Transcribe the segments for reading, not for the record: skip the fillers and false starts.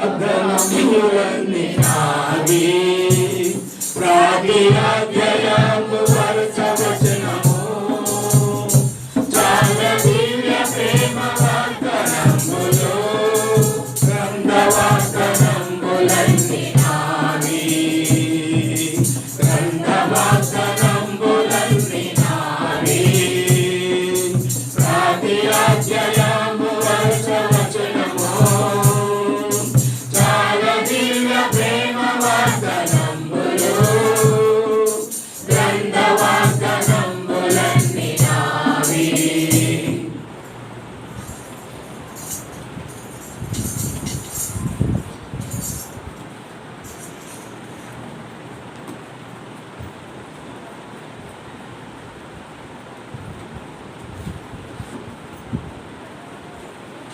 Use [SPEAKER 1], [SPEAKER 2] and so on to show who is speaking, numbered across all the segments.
[SPEAKER 1] అగ్రనములన్నీ నావి ప్రతి అధ్యాయము వరుస వచనము చాలా దివ్య ప్రేమ వాగ్దానములు గ్రంథ వాగ్దానములన్నీ నావి గ్రంథ వాగ్దానములన్నీ నావి ప్రతి అధ్యాయము వరుస వచనము చాలా దివ్య ప్రేమ వాగ్దానములు గ్రంథ వాగ్దానములన్నీ నావి.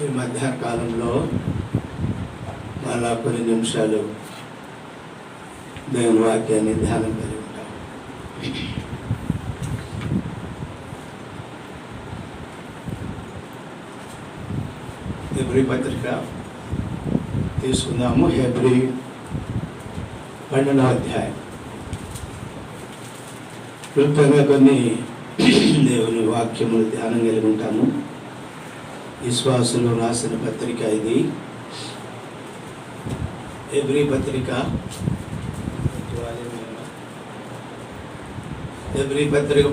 [SPEAKER 1] ఈ మధ్యాహ్న కాలంలో మళ్ళా కొన్ని నిమిషాలు దేవుని వాక్యాన్ని ధ్యానం కలిగి ఉంటాం. హెబ్రీ పత్రిక తీసుకుందాము. హెబ్రీ 12వ అధ్యాయం. క్లుప్తంగా కొన్ని దేవుని వాక్యములు ధ్యానం కలిగి ఉంటాము. విశ్వాసులు రాసిన పత్రిక ఇది. హెబ్రీ పత్రిక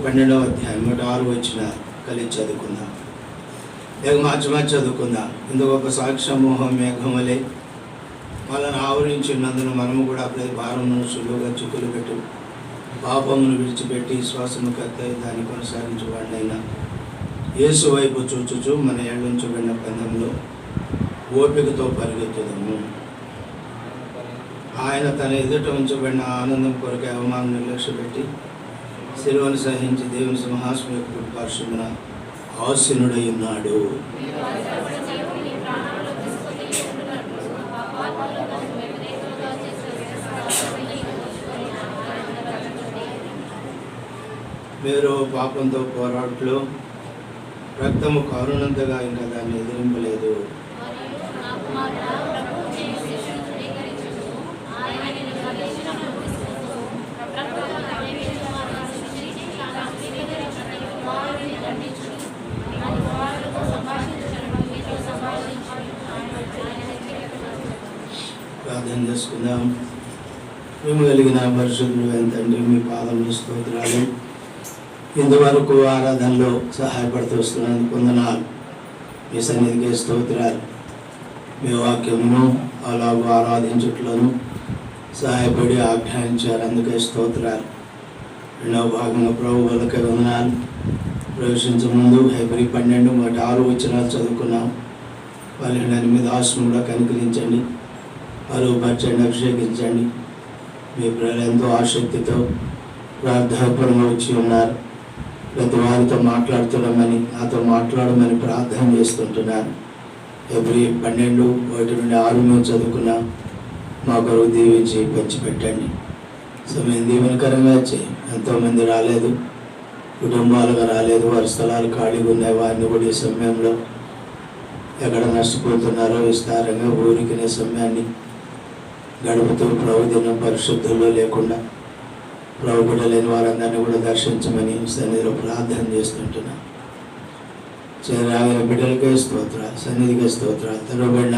[SPEAKER 1] 12వ అధ్యాయం 106 వచ్చిన కలిసి చదువుకుందాం. లేక మార్చి చదువుకుందాం. ఇందుకు ఒక సాక్ష్యమోహం మేఘం వలె మనల్ని ఆవరించినందున మనము కూడా ప్రతి భారమును సులువుగా చిక్కులు పెట్టు పాపమును విడిచిపెట్టి విశ్వాసము కర్త దాన్ని కొనసాగించేవాడినైనా యేసు వైపు చూచుచు మన ఏళ్ళుంచబడిన పందెంలో ఓపికతో పరిగెత్తుదాము. ఆయన తన ఎదుట ఉంచబడిన ఆనందం కొరకు అవమానం నిర్లక్ష్యపెట్టి శిలువను సహించి దేవుని సింహాసనం యొక్క పార్శ్వమున ఆసీనుడై ఉన్నాడు. మీరు పాపంతో పోరాటంలో రక్తము కారునంతగా ఇంకా దాన్ని ఎదిరింపలేదు. ప్రార్థన చేసుకుందాం. మేము కలిగిన పరిశుద్ధులు ఎంతండి మీ పాదములు స్తోత్రాలు. ఇంతవరకు ఆరాధనలో సహాయపడుతూ వస్తున్నందుకు వందనాలు. మీ సన్నిధికి స్తోత్రాలు. మీ వాక్యమును అలాగూ ఆరాధించుట్లను సహాయపడి ఆఖ్యానించారు, అందుకే స్తోత్రాలు. రెండవ భాగంలో ప్రభు వాళ్ళకే వందనాలు. ప్రవేశించే ముందు హెబ్రీ 12:6 వచనాలు చదువుకున్నాం. వాళ్ళని మీద ఆశను కూడా కనికరించండి, అరువుపరచండి, అభిషేకించండి. మీ ప్రజలు ఎంతో ఆసక్తితో ప్రార్థనాపరంగా వచ్చి ఉన్నారు. ప్రతి వారితో మాట్లాడుతున్నామని, నాతో మాట్లాడమని ప్రార్థన చేస్తుంటున్నాను. హెబ్రీ 12:1-6 మేము చదువుకున్నాం. మా కొరకు దీవించి పంచిపెట్టండి. సమయం దీవెనకరంగా చేయి. ఎంతోమంది రాలేదు, కుటుంబాలుగా రాలేదు, వారి స్థలాలు ఖాళీగా ఉన్నాయి. వారిని కూడా ఈ సమయంలో ఎక్కడ నష్టపోతున్నారో విస్తారంగా ఊరికినే సమయాన్ని గడుపుతూ ప్రభు దినం పరిశుద్ధుల్లో లేకుండా ప్రభు బిడ్డలేని వారందరినీ కూడా దర్శించమని సన్నిధిలో ప్రార్థన చేస్తుంటున్నాం. చేరాగిన బిడ్డలకే స్తోత్రాలు, సన్నిధికే స్తోత్రాలు. తెరవబడిన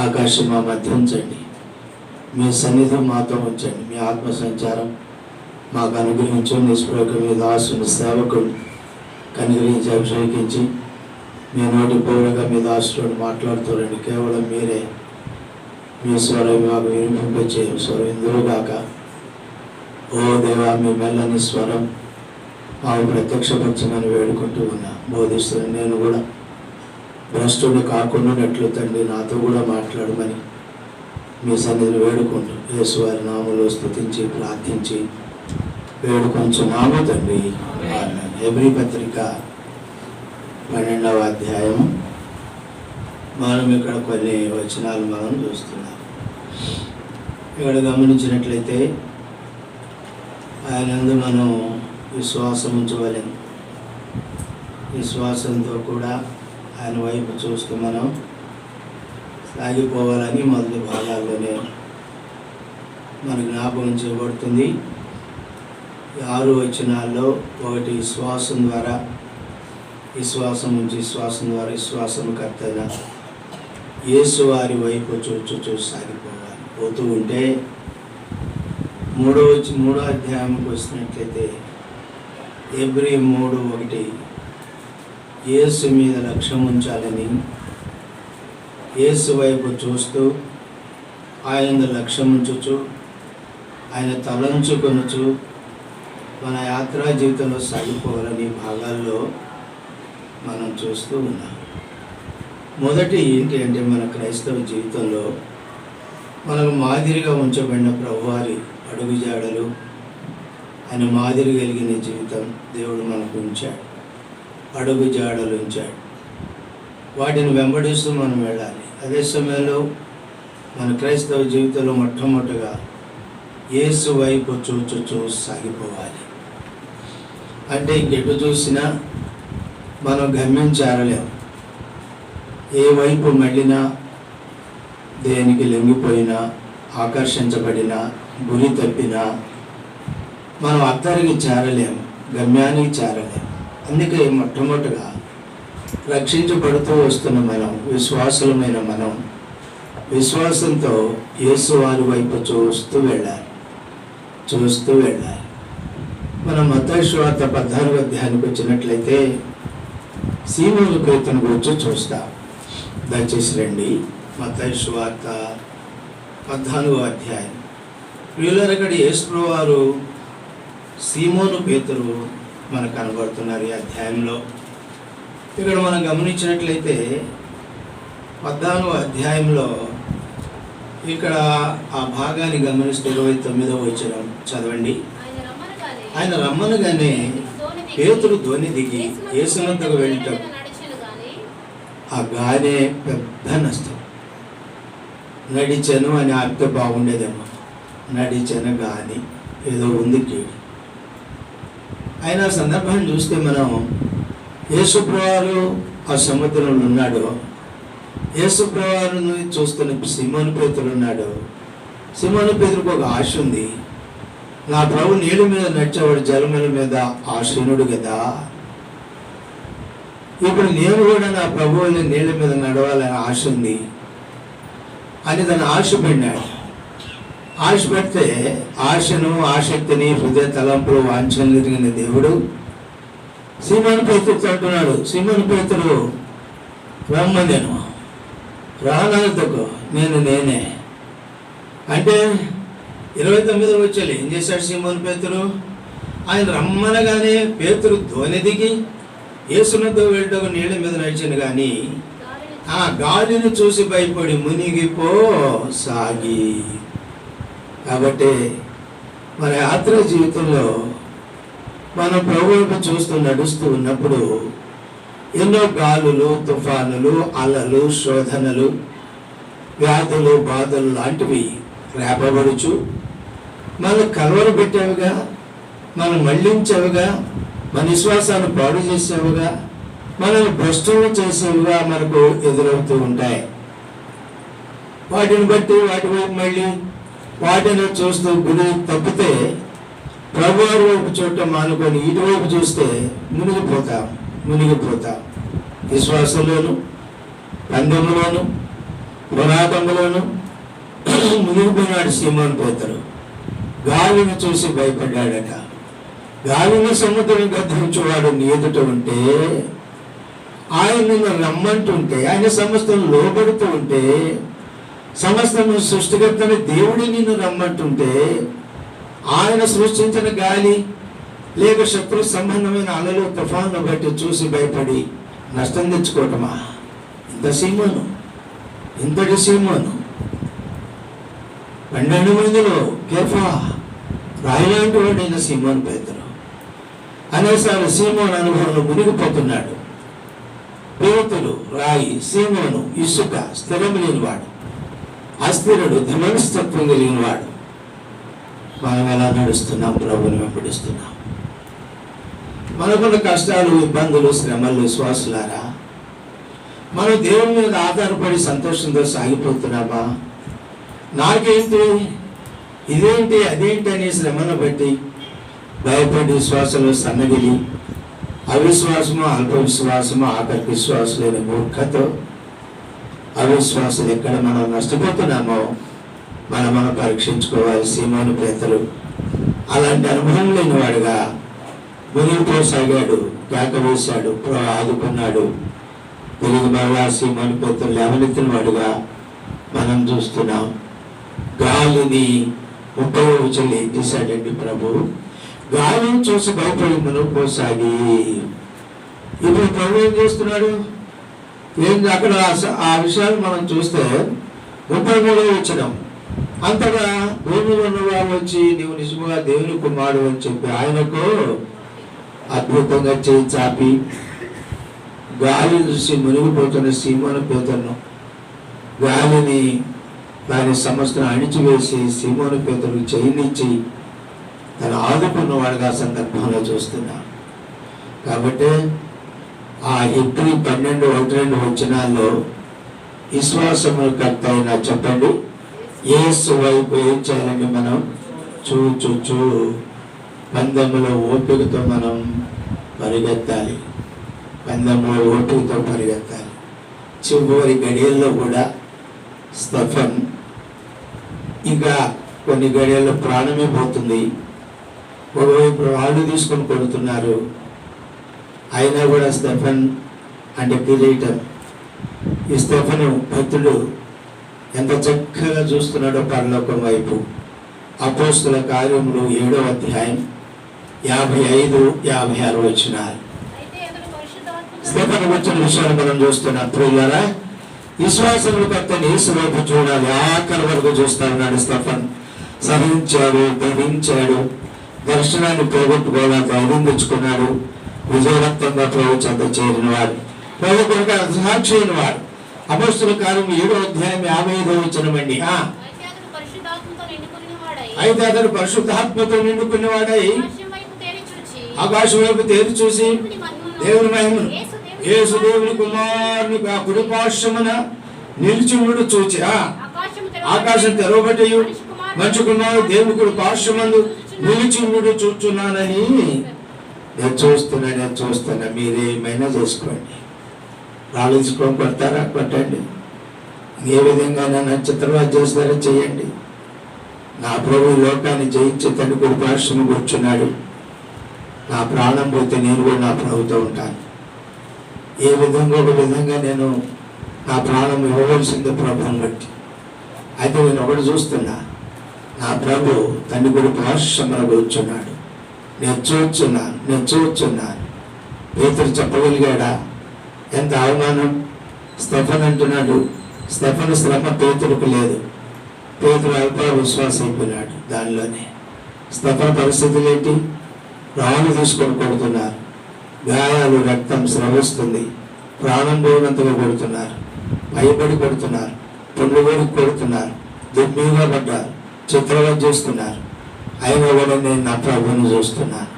[SPEAKER 1] ఆకాశం మా మధ్య ఉంచండి. మీ సన్నిధి మాతో ఉంచండి. మీ ఆత్మ సంచారం మాకు అనుగ్రహించు. నిస్పృహ మీ దాసుని సేవకుడు కనుగ్రహించి అభిషేకించి మీ నోటి పౌరుగా మీ దాసుడు మాట్లాడుతారండి. కేవలం మీరే మీ స్వరం మాకు వినిపింపచేయం. స్వరం ఇందులో కాక ఓ దేవా, మీ మెల్లని స్వరం మాకు ప్రత్యక్షపరచమని వేడుకుంటూ ఉన్నా. బోధిస్తున్న నేను కూడా భ్రష్టుని కాకుండానట్లు తండ్రి నాతో కూడా మాట్లాడమని మీ సన్నిధిని వేడుకుంటూ యేసు వారి నామములో స్తుతించి ప్రార్థించి వేడుకొంచున్నాము తండ్రి. హెబ్రీ పత్రిక 12వ అధ్యాయం. మనం ఇక్కడ కొన్ని వచనాలు మనం చూస్తున్నాం. ఇక్కడ గమనించినట్లయితే ఆయనందు మనం విశ్వాసం ఉంచవలెను. విశ్వాసంతో కూడా ఆయన వైపు చూస్తూ మనం సాగిపోవాలని మొదటి భాగాల్లోనే మన జ్ఞాపకం చేయబడుతుంది. 6 వచనాల్లో ఒకటి విశ్వాసం ద్వారా, విశ్వాసం నుంచి విశ్వాసం ద్వారా విశ్వాసం కర్తైన యేసు వారి వైపు చూచు సాగిపోవాలి పోతూ ఉంటే, 3వ అధ్యాయంకి వచ్చినట్లయితే హెబ్రీ 3:1 యేసు మీద లక్ష్యం ఉంచాలని, యేసు వైపు చూస్తూ ఆయన లక్ష్యం ఉంచుచు ఆయన తలంచుకొనుచు మన యాత్రా జీవితంలో సాగిపోవాలని భాగాల్లో మనం చూస్తూ ఉన్నాం. మొదటి ఏంటి అంటే, మన క్రైస్తవ జీవితంలో మనకు మాదిరిగా ఉంచబడిన ప్రభువారి అడుగుజాడలు, ఆయన మాదిరి కలిగిన జీవితం దేవుడు మనకు ఉంచాడు, అడుగుజాడలు ఉంచాడు. వాటిని వెంబడిస్తూ మనం వెళ్ళాలి. అదే సమయంలో మన క్రైస్తవ జీవితంలో మొట్టమొదటిగా యేసు వైపు చూచు సాగిపోవాలి. అంటే ఇంకెటు చూసినా మనం గమ్యం చేరలేము. ఏ వైపు మళ్ళినా, దేనికి లొంగిపోయినా, ఆకర్షించబడినా, గురి తప్పినా మనం అత్తరికి చేరలేము, గమ్యానికి చేరలేము. అందుకే మొట్టమొదటిగా రక్షించబడుతూ వస్తున్న మనం, విశ్వాసులమైన మనం విశ్వాసంతో యేసు వారి వైపు చూస్తూ వెళ్ళాలి. మనం మత్తయి సువార్త 14వ అధ్యాయానికి వచ్చినట్లయితే సీమోను పేతురును గురించి చూస్తాం. దయచేసి రండి, మత్తయి సువార్త 14వ అధ్యాయం. ప్రియులారా, ఇక్కడ యేసు వారు సీమోను పేతురు మనకు కనబడుతున్నారు ఈ అధ్యాయంలో. ఇక్కడ మనం గమనించినట్లయితే 14వ అధ్యాయంలో ఇక్కడ ఆ భాగాన్ని గమనిస్తే 29వ వచనం చదవండి. ఆయన రమ్మనగానే పేతురు ధోని దిగి యేసునంతకు వెళ్ళటం. ఆ గానే పెద్ద నష్టం. నడిచను అని ఆపితే బాగుండేదేమో. నడిచను గాని ఏదో ఉంది కీడు. ఆయన సందర్భాన్ని చూస్తే మనం యేసుప్రభువారు ఆ సముద్రంలో ఉన్నాడు. యేసుప్రభువారిని చూస్తున్న సీమోను పేతురు ఉన్నాడు. సీమోను పేతురుకు ఒక ఆశ ఉంది. నా ప్రభు నీళ్ళ మీద నడిచేవాడు జలముల మీద ఆశీనుడు కదా, ఇప్పుడు నేను కూడా నా ప్రభువుని నీళ్ళ మీద నడవాలని ఆశ ఉంది అని తను ఆశపడినాడు. ఆశపడితే ఆశను, ఆసక్తిని, హృదయ తలంపులు, వాంఛనలు ఎరిగిన దేవుడు సీమోను పేతురుతో అంటున్నాడు, సీమోను పేతురు రమ్మనేను, రానందుకు నేనే అంటే 29వ వచ్చేది ఏం చేశాడు సీమోను పేతురు? ఆయన రమ్మనగానే పేతురు ధోని దిగి యేసునతో వెళ్ళటకు నీళ్ళ మీద నడిచాను, కానీ ఆ గాలిని చూసి భయపడి మునిగిపో సాగి. కాబట్టి మన యాత్ర జీవితంలో మనం ప్రభువును చూస్తూ నడుస్తూ ఉన్నప్పుడు ఎన్నో గాలులు, తుఫానులు, అలలు, శోధనలు, వ్యాధులు, బాధలు లాంటివి రేపబడుచు మనం కలవర పెట్టేవిగా, మనం మళ్లించేవిగా, మన విశ్వాసాన్ని పాడు చేసేవిగా, మనల్ని భ్రష్టులు చేసేవిగా మనకు ఎదురవుతూ ఉంటాయి. వాటిని బట్టి వాటి వైపు మళ్ళీ వాటిని చూస్తూ గురి తప్పితే ప్రభువారి వైపు చూడటం మానుకొని ఇటువైపు చూస్తే మునిగిపోతాం. విశ్వాసంలోను, పందెంలోను, పోరాటంలోను మునిగిపోయినాడు సీమోను పేతురు. గాలిని చూసి భయపడ్డాడట. గాలిని సముద్రం గద్దించేవాడు నీ ఎదుట ఉంటే, ఆయన నిన్ను రమ్మంటుంటే, ఆయన సమస్తం లోబడుతూ ఉంటే, సమస్తం సృష్టికర్తని దేవుడి నిన్ను రమ్మంటుంటే, ఆయన సృష్టించిన గాలి లేక శత్రు సంబంధమైన అలలు, తుఫాను బట్టి చూసి భయపడి నష్టం తెచ్చుకోవటమా? ఇంతటి సీమోను 12 మందిలో కేఫా రాయిలాంటి వాడైన సీమోను పేతురు అనేసారి సీమోను అనుభవంలో మునిగిపోతున్నాడు. పేతురు రాయి, సీమోను ఇసుక, స్థిరం లేనివాడు, అస్థిరుడు, ధమనిస్తత్వం కలిగినవాడు. మనం ఎలా నడుస్తున్నాం? ప్రభువుని వెంబడిస్తున్నాం. మనకున్న కష్టాలు, ఇబ్బందులు, శ్రమలు విశ్వాసులారా మనం దేవుని మీద ఆధారపడి సంతోషంతో సాగిపోతున్నామా? నాకేంటి, ఇదేంటి, అదేంటి అనే శ్రమను బట్టి భయపడి విశ్వాసంలో సన్నగిలి అవిశ్వాసము, అల్ప విశ్వాసము, ఆఖరికి విశ్వాసం లేని మూర్ఖతో అవిశ్వాసం ఎక్కడ మనం నష్టపోతున్నామో మనం పరీక్షించుకోవాలి. సీమోను పేతురు అలాంటి అనుభవం లేని వాడుగా మునిగిపోసాగాడు, కేక వేశాడు, ఆదుకున్నాడు. తిరిగి మరలా సీమోను పేతురు లేవనెత్తిన వాడుగా మనం చూస్తున్నాం. గాలిని ఉపయోగించి ఏం చేశాడండి ప్రభు? గాలిని చూసి భయపడి మునిగిపోసాగి ఇప్పుడు ప్రభు ఏం చేస్తున్నాడు? ఏంటి అక్కడ ఆ విషయాలు మనం చూస్తే 33వ వచనం, అంతగా భూమిలో ఉన్నవారు వచ్చి నీవు నిజముగా దేవుని కుమారుడు అని చెప్పి ఆయనకు అద్భుతంగా చేయి చాపి గాలి చూసి మునిగిపోతున్న సీమోను పేతురును గాలిని దాని సమస్యను అణిచివేసి సీమోను పేతురుకు చేయనిచ్చి తను ఆదుకున్నవాడుగా సందర్భంలో చూస్తున్నా. కాబట్టి ఆ హెబ్రీ 12:1-2 వచనాల్లో విశ్వాసము కర్త అయినా చెప్పండి, యేసు వైపు ఏం చేయాలండి? మనం చూచు పందెంలో ఓపికతో మనం పరిగెత్తాలి. పందెంలో ఓపికతో పరిగెత్తాలి. చివరి గడియల్లో కూడా స్టెఫన్ ఇంకా కొన్ని గడియల్లో ప్రాణమే పోతుంది. ఒకవైపు రాళ్ళు తీసుకొని కొడుతున్నారు. అయినా కూడా స్టెఫన్ అంటే కిరీటం, ఈ స్టెఫను భక్తుడు ఎంత చక్కగా చూస్తున్నాడో పరలోకం వైపు. అపోస్తుల కార్యములు 7వ అధ్యాయం 55-56 వచనాలు. స్టెఫను వచ్చిన విషయాలు మనం చూస్తున్నాం. ప్రియులారా, విశ్వాసములు కర్తని యేసు వైపు చూడాలి. ఆఖరి వరకు చూస్తా ఉన్నాడు స్టెఫన్. సహించాడు, ధరించాడు, దర్శనాన్ని పోగొట్టుకోవడానికి ధైర్యం తెచ్చుకున్నాడు. విజయవంతంగా ప్రభు చెంత చేరిన వాడు, ప్రభు కొరకు సాక్షి అయిన వాడు. అపోస్తుల కార్యం 7వ అధ్యాయం 55వ వచనం అండి. అయితే అతడు పరిశుద్ధాత్మతో నిండుకున్నవాడై ఆకాశం వైపు తేరి చూసి దేవుని మహిమను, యేసు దేవుని కుమారుని ఆ కుడిపార్శ్వమున నిలిచినడు చూచి ఆకాశం తెరవబడి మనిషి కుమారుడు దేవుని కుడి పార్శ్వమందు నిలిచినడు చూచున్నానని నేను చూస్తున్నా. మీరేమైనా చేసుకోండి. రాళ్ళు తీసుకొని కొడతారా, కొట్టండి. ఏ విధంగా నక్షత్రవాద చేస్తారో చేయండి. నా ప్రభు లోకాన్ని జయించి తండ్రి కుడి పార్శ్వము కూర్చున్నాడు. నా ప్రాణం పోతే నేను కూడా నా ప్రభుతో ఉంటాను. ఏ విధంగా ఒక విధంగా నేను నా ప్రాణం ఇవ్వవలసింది ప్రభుని బట్టి. అయితే నేను ఒకటి చూస్తున్నా, నా ప్రభు తండ్రి కుడి పార్శ్వమున కూర్చున్నాడు. నేను చూస్తున్నాను. పేతురు చెప్పగలిగాడా? ఎంత అవమానం! స్టెఫన్ అంటున్నాడు, స్టెఫన్ శ్రమ పేతురుకు లేదు. పేతురు అల్ప విశ్వాసం అయిపోయినాడు దానిలోనే. స్టెఫన్ పరిస్థితులు ఏంటి? రాళ్ళు తీసుకొని కొడుతున్నారు, గాయాలు, రక్తం స్రవిస్తుంది, ప్రాణం పోయినంతగా కొడుతున్నారు, భయపడి కొడుతున్నారు, పుండ్లు వేడికి కొడుతున్నారు, దుర్మీగా పడ్డారు, చిత్రవద చేస్తున్నారు. అయినా కూడా నేను నా ప్రభువుని చూస్తున్నాను.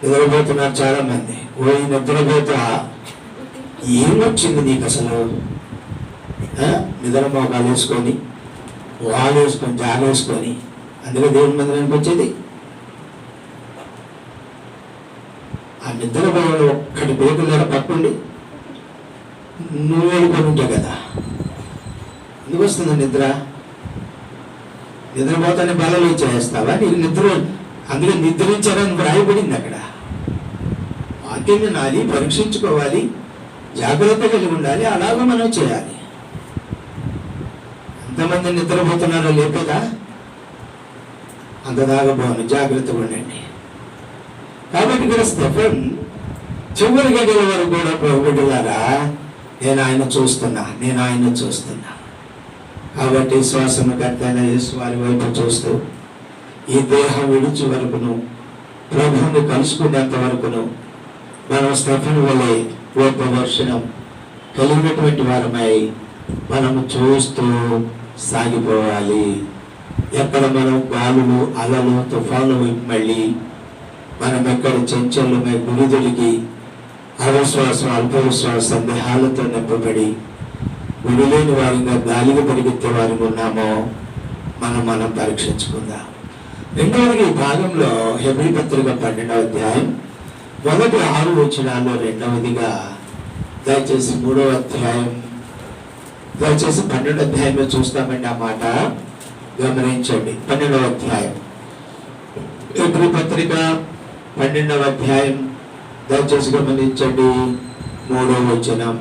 [SPEAKER 1] నిద్రపోతున్నారు చాలా మంది. ఓ నిద్రపోతా ఏమొచ్చింది నీకు అసలు? నిద్ర మోకాలు వేసుకొని, వాళ్ళు వేసుకొని, జాగేసుకొని అందుకే దేవుని మందిరానికి వచ్చేది. ఆ నిద్ర భయంలో ఒక్కటి బేకులు లేదా పక్కండి నువ్వు వెళ్ళిపోయి ఉంటావు కదా. ఎందుకు వస్తుంది నిద్ర? నిద్రపోతానే బలలో చేస్తావా? నీకు నిద్ర అందుకే నిద్రించారని రాయబడింది అక్కడ. వాక్యం వినాలి, పరీక్షించుకోవాలి, జాగ్రత్త కలిగి ఉండాలి. అలాగే మనం చేయాలి. ఎంతమంది నిద్రపోతున్నారో లేపేదా? అంతదాకా బాగుంది, జాగ్రత్తగా ఉండండి. కాబట్టి ఇక్కడ స్టెఫన్ చివరి గడిల వరకు కూడా ప్రభులారా నేను ఆయన చూస్తున్నా. కాబట్టి శ్వాసము కర్తైన యేసు వారి వైపు చూస్తూ ఈ దేహం విడిచి వరకును, ప్రభువుని కలుసుకునేంత వరకును మనం స్టెఫన్ వలె గొప్ప దర్శనం కలిగినటువంటి వారమై మనము చూస్తూ సాగిపోవాలి. ఎక్కడ మనం గాలులు, అలలు, తుఫాను వైపు మళ్ళీ మనం ఎక్కడ చంచలమై గురిదొలికి అవిశ్వాసం, అల్పవిశ్వాస సందేహాలతో నింపబడి విడులేని వారిగా గాలిగా పరిగెత్తే వారికి ఉన్నామో మనం పరీక్షించుకుందాం. రెండవది ఈ భాగంలో హెబ్రీ పత్రిక 12వ అధ్యాయం మొదటి 6 వచనాల్లో రెండవదిగా దయచేసి 3వ అధ్యాయం దయచేసి 12వ అధ్యాయంలో చూస్తామండి. ఆ మాట గమనించండి. 12వ అధ్యాయం హెబ్రీ పత్రిక 12వ అధ్యాయం దయచేసి గమనించండి. 3వ వచనం,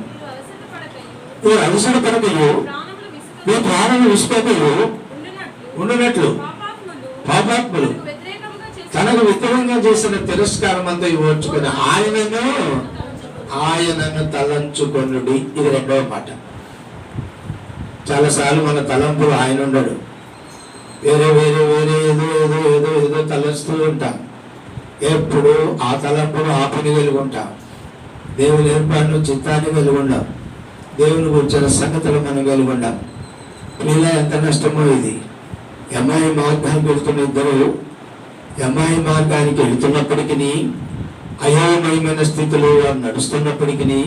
[SPEAKER 1] ఈ అవసర పడకయు మీ ప్రాణములు విసుకయు ఉండునట్లు పాపాత్ములు తనకు వ్యతిరేకంగా చేసిన తిరస్కారం అంతా ఓర్చుకుని ఆయనను తలంచుకొనుడి. ఇది రెండవ మాట. చాలాసార్లు మన తలంపులు ఆయన ఉండడు, వేరే వేరే వేరే ఏదో ఏదో ఏదో ఏదో తలంచుతూ ఉంటాం. ఎప్పుడు ఆ తలంపులు ఆ పని కలిగి ఉంటాం. దేవుని ఏర్పాటును చిత్తాన్ని కలిగి ఉండాం. దేవుని గురించిన సంగతులు మనం కలిగి ఉండాం. ప్రియుల ఎంత నష్టమో ఇది. ఎంఐ మార్గానికి వెళ్తున్న ఇద్దరు ఎంఐ మార్గానికి వెళుతున్నప్పటికీ, అయోమయమైన స్థితిలో వారు నడుస్తున్నప్పటికీ,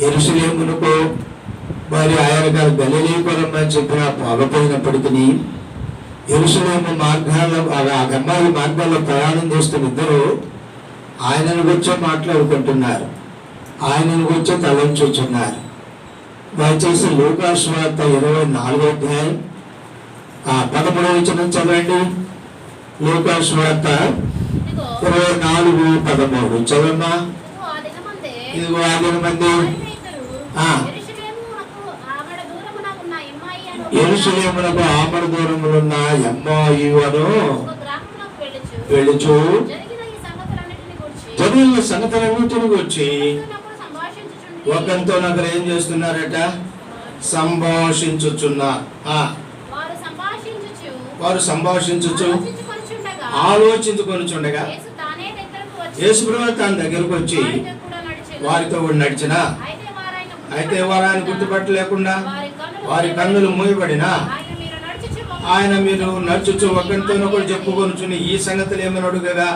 [SPEAKER 1] యెరూషలేమునకు వారి ఆయనగారు గలిలీపురమని చెప్పిన పోగపోయినప్పటికీ, యెరూషలేము మార్గాల్లో ఆ ఎంఐ మార్గాల్లో ప్రయాణం చేస్తున్న ఇద్దరు ఆయనను గురించి మాట్లాడుకుంటున్నారు, ఆయనను గురించి తలంచుచున్నారు. దయచేసి లూకా సువార్త 24వ అధ్యాయం 13వ వచనం చదవండి. లూకా సువార్త 24:13 చదవమ్మా. ఇదిగో ఆ దినమందే యెరూషలేమునకు ఆమడ దూరములున్న ఎమ్మాయి అను వెళ్ళుచు జరిగిన సంగతులన్నిటిని గురించి ఒకరితో నగరు ఏం చేస్తున్నారట? సంభాషించుచున్నారు. వారు సంభాషించుచు ఆలోచించుకొనుచుండగా యేసుప్రభువు తన దగ్గరకు వచ్చి వారితో నడిచిన, అయితే వారు ఆయన గుర్తుపట్టలేకుండా వారి కన్నులు మూయబడినా ఆయన మీరు నడుచుచు ఒకరితోనొకరు చెప్పుకొనుచుని ఈ సంగతులు ఏమని అడుగగా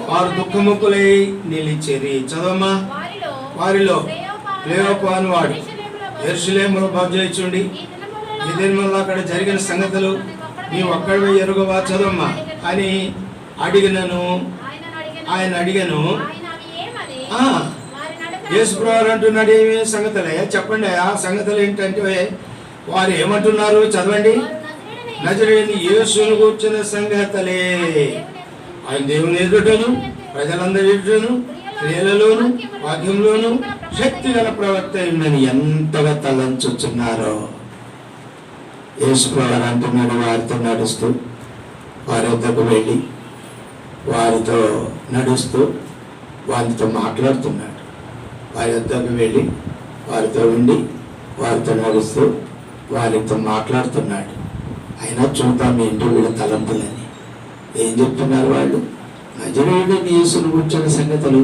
[SPEAKER 1] వారు దుఃఖముక్కులై నిలిచేరి. చదవమ్మా. వారిలో క్లెయోపా అని వాడు యెరూషలేములో బప్తిస్మం ఈ దినములో అక్కడ జరిగిన సంగతులు నీవు ఒక్కడివే ఎరుగవా? చదవమ్మా అని ఆయన అడిగాను. యేసుప్రభువు అంటున్నాడు, ఏమి సంగతులే చెప్పండి. ఆ సంగతులు ఏంటంటే వారు ఏమంటున్నారు? చదవండి. నజరేయుని యేసును కూర్చున్న సంగతులే. ఆయన దేవుని ఎదుటను ప్రజలందరి ఎదుటను క్రియలలోను వాక్యంలోను శక్తి గల ప్రవక్త అయిందని ఎంతగా తలంచుచున్నారో. యేసుప్రభువు అంటున్నాడు, వారితో నడుస్తూ వారి వద్దకు వెళ్ళి వారితో నడుస్తూ వారితో మాట్లాడుతున్నాడు. వారి వద్దకు వెళ్ళి వారితో ఉండి వారితో నడుస్తూ వారితో మాట్లాడుతున్నాడు. అయినా చూద్దాం ఏంటో వీళ్ళ తలంపులని. ఏం చెప్తున్నారు వాళ్ళు? నజరేయుడైన యేసును కూర్చున్న సంగతులు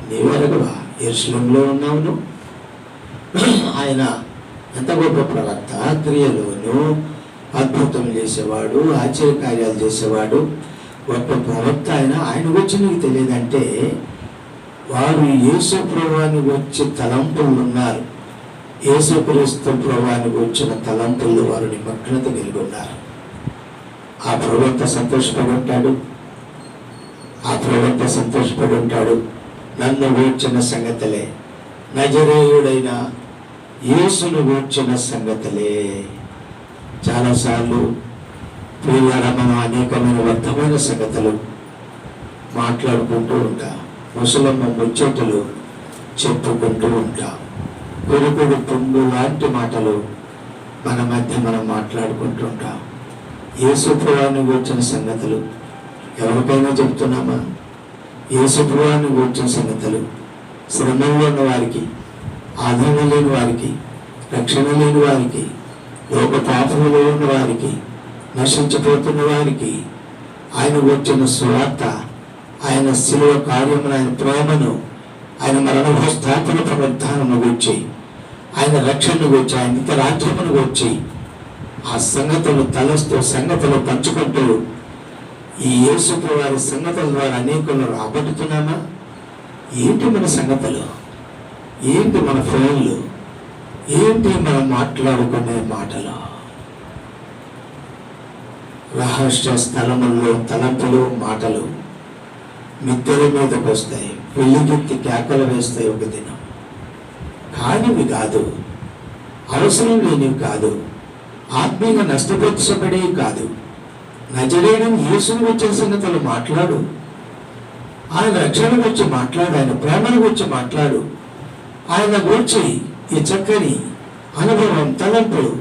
[SPEAKER 1] నీవు ఎరగవా? యెరూషలేములో ఉన్నావు. ఆయన ఎంత గొప్ప ప్రవక్త, క్రియలోను అద్భుతం చేసేవాడు, ఆశ్చర్యకార్యాలు చేసేవాడు, గొప్ప ప్రవక్త. ఆయన గురించి నీకు తెలియదంటే వారు యేసు ప్రభువుని వచ్చి తలంపులు ఉన్నారు. యేసుక్రీస్తు ప్రభువుని వచ్చిన తలంపుల్లో వారు నిమగ్నత కలిగి ఉన్నారు. ఆ ప్రవక్త సంతోషపడి ఉంటాడు. నన్ను గూర్చిన సంగతులే, నజరేయుడైన యేసును గూర్చిన సంగతులే. చాలాసార్లు ప్రియులారా మనం అనేకమైన వ్యర్థమైన సంగతులు మాట్లాడుకుంటూ ఉంటాం. ముసలమ్మ ముచ్చట్లు చెప్పుకుంటూ ఉంటాం. కొడుకుడు పుండు లాంటి మాటలు మన మధ్య మనం మాట్లాడుకుంటూ ఉంటాం. యేసు ప్రభువుని గూర్చిన సంగతులు ఎవరికైనా చెప్తున్నామా? యేసు ప్రభువుని గూర్చిన సంగతులు శ్రమంలో ఉన్న వారికి, ఆదరణ లేని వారికి, రక్షణ లేని వారికి, లోక పాపములో ఉన్న వారికి, నశించిపోతున్న వారికి ఆయన గూర్చిన సువార్త, ఆయన శిలువ కార్యమును, ఆయన ప్రేమను, ఆయన మరణ స్థాపన పునరుద్ధానమును గూర్చి, ఆయన రక్షణను గూర్చి, ఆయన నిత్య రాజ్యమును గూర్చి ఆ సంగతులు తలస్తూ సంగతులు పంచుకుంటూ ఈ యేసు ప్రభువు సంగతుల ద్వారా అనేకులను రాబట్టుతున్నామా? ఏంటి మన సంగతులు, ఏంటి మన ఫోన్లు, ఏంటి మనం మాట్లాడుకునే మాటలు? రహస్య స్థలముల్లో తలంపులు, మాటలు మిద్దెల మీదకి వస్తాయి, పెళ్లికెత్తి కేకలు వేస్తాయి ఒక దినం. కానివి కాదు, అవసరం లేనివి కాదు, ఆత్మీయంగా నష్టపరచబడేవి కాదు. నజరేయుడైన యేసుని గురించిన సంగతులు మాట్లాడు, ఆయన రక్షణ గురించి మాట్లాడు, ఆయన ప్రేమను గురించి మాట్లాడు, ఆయన గురించి ఈ చక్కని అనుభవం, తలంపులు.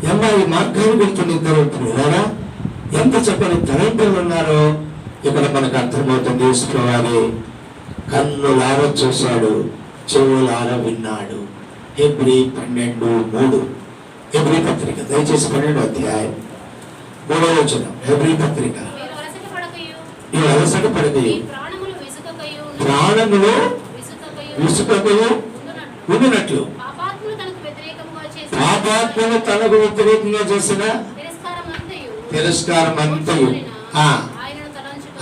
[SPEAKER 1] ఈ మార్గాన్ని వెళ్తున్న ఇద్దరు పిల్లరా ఎంత చక్కని తలంపులు ఉన్నారో ఇక్కడ మనకు అర్థమవుతుంది. యేసుప్రభువే కన్నులార చూశాడు, చెవులార విన్నాడు. హెబ్రీ 12:3 హెబ్రీ పత్రిక, దయచేసి 12వ అధ్యాయం 3వ వచనం. హెబ్రీ పత్రిక, ఈ అలసట పడకయు ప్రాణములు విసుకకయు ఉండునట్లు పాపాత్మను తనకు వ్యతిరేకంగా చేసిన తిరస్కారం అంతయు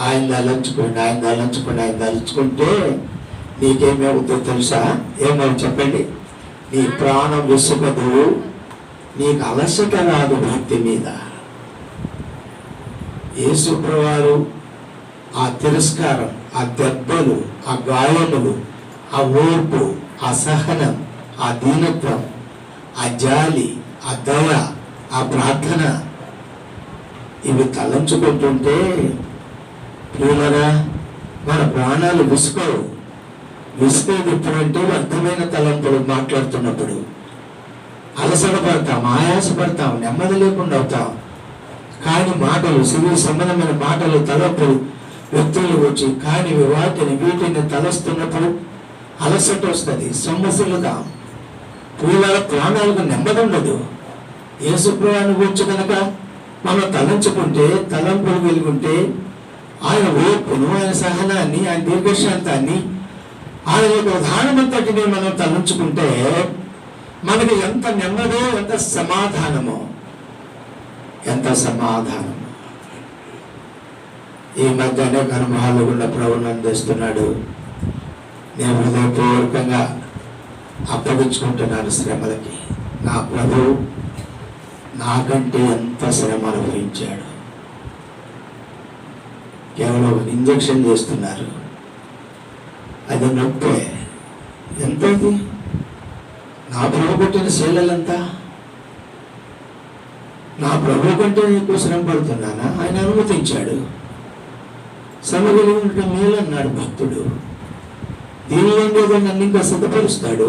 [SPEAKER 1] ఆయన తలంచుకోండి, ఆయన తలంచుకోండి. ఆయన తలుచుకుంటే నీకేమవుతుందో తెలుసా? ఏమో చెప్పండి. నీ ప్రాణం విసుగదు, నీకు అలసట రాదు భక్తి మీద. యేసుప్రభువారు ఆ తిరస్కారం, ఆ దెబ్బలు, ఆ గాయములు, ఆ ఓర్పు, ఆ సహనం, ఆ దీనత్వం, ఆ జాలి, ఆ దయ, ఆ ప్రార్థన, ఇవి తలంచుకుంటుంటే ప్రియులరా మన ప్రాణాలు విసుకోవు. విసుకేది ఎప్పుడంటే అర్థమైన తలంపులు మాట్లాడుతున్నప్పుడు అలసట పడతాం, ఆయాసపడతాం, నెమ్మది లేకుండా అవుతాం. కాని మాటలు, శరీర సంబంధమైన మాటలు, తలంపులు వ్యక్తులు వచ్చి కాని వాటిని వీటిని తలస్తున్నప్పుడు అలసట వస్తుంది, సమస్యలుగా ప్రియుల ప్రాణాలకు నెమ్మది ఉండదు. యేసుప్రభువుని గురించి కనుక మనం తలంచుకుంటే, తలంపులు వెలుగుంటే, ఆయన ఓర్పును, ఆయన సహనాన్ని, ఆయన దీర్ఘశాంతాన్ని, ఆయన యొక్క ఉదాహరణంతటిని మనం తలంచుకుంటే మనకి ఎంత నెమ్మదో, ఎంత సమాధానమో, ఎంత సమాధానమో. ఈ మధ్య అనేక అనుభవాలు కూడా ప్రభువును అందిస్తున్నాడు. నేను హృదయపూర్వకంగా అప్పగించుకుంటున్నాను శ్రమలకి. నా ప్రభువు నాకంటే ఎంత శ్రమ అనుభవించాడు. కేవలం ఒక ఇంజక్షన్ చేస్తున్నారు, అది నొప్పే. ఎంతది? నా ప్రభు కొట్టిన శీలలంతా నా ప్రభు కంటే ఎక్కువ శ్రమ పడుతున్నానా? ఆయన అనుమతించాడు. శ్రమ కలిగి ఉండటం మేలు అన్నాడు భక్తుడు. దీనిలో ఏదో నన్ను ఇంకా సిద్ధపరుస్తాడు,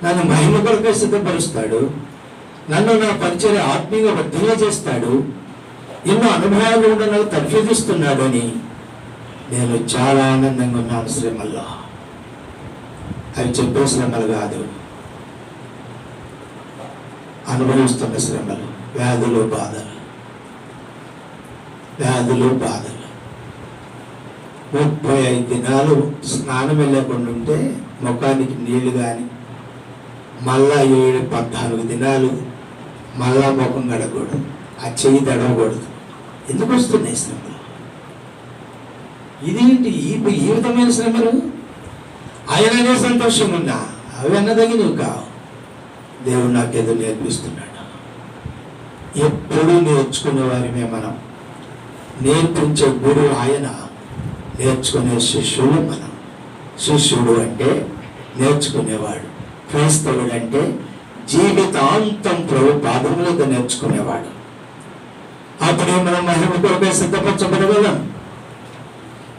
[SPEAKER 1] నన్ను మహిమ కొరకే సిద్ధపరుస్తాడు, నన్ను నా పరిచయం ఆత్మీయంగా వర్ధంగా చేస్తాడు, ఎన్నో అనుభవాలు కూడా నాకు తర్ఫీదిస్తున్నాడు అని నేను చాలా ఆనందంగా ఉన్నాను. శ్రమల్లో అవి చెప్పే శ్రమలు కాదు, అనుభవిస్తున్న శ్రమలు, వ్యాధులు, బాధలు, వ్యాధులు, బాధలు. 35 దినాలు స్నానం వెళ్ళకుండా ఉంటే ముఖానికి నీళ్లు కానీ, మళ్ళా 14 దినాలు మళ్ళా ముఖం గడకూడదు, ఆ చెయ్యి తడవకూడదు. ఎందుకు వస్తున్నాయి శ్రమలు? ఇదేంటి ఈ విధమైన శ్రమలు? ఆయననే సంతోషం ఉన్నా అవి అన్నదగినవి కావు. దేవుడు నాకేదో నేర్పిస్తున్నాడు. ఎప్పుడు నేర్చుకునే వారిమే మనం. నేర్పించే గురువు ఆయన, నేర్చుకునే శిష్యుడు మనం. శిష్యుడు అంటే నేర్చుకునేవాడు, క్రైస్తవుడు అంటే జీవితాంతం ప్రభు పాదములకు నేర్చుకునేవాడు. అప్పుడే మనం మహిమ కొరకే సిద్ధపరచబడగలం.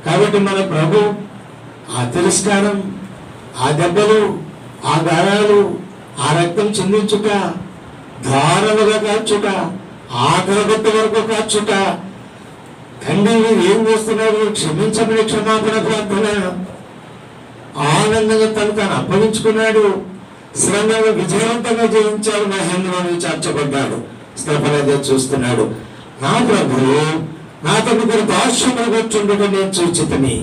[SPEAKER 1] కాబట్టి మన ప్రభు ఆ తిరస్కారం, ఆ దెబ్బలు, ఆ గాయాలు, ఆ రక్తం చిందించుట, ధారలుగా కాచుట, ఆఖరగొట్ట వరకు కాచుట, తండ్రి ఏం చేస్తున్నారు క్షమించమని క్షమాపణ ప్రార్థన, ఆనందంగా తాను అప్పగించుకున్నాడు. శ్రమను విజయవంతంగా జయించాడు, మహేంద్రుని చేర్చబడ్డాడు. స్థపనగా చూస్తున్నాడు. నా ప్రభువు నా తన దాస్యమును కూర్చుండటం నేను చూచితని.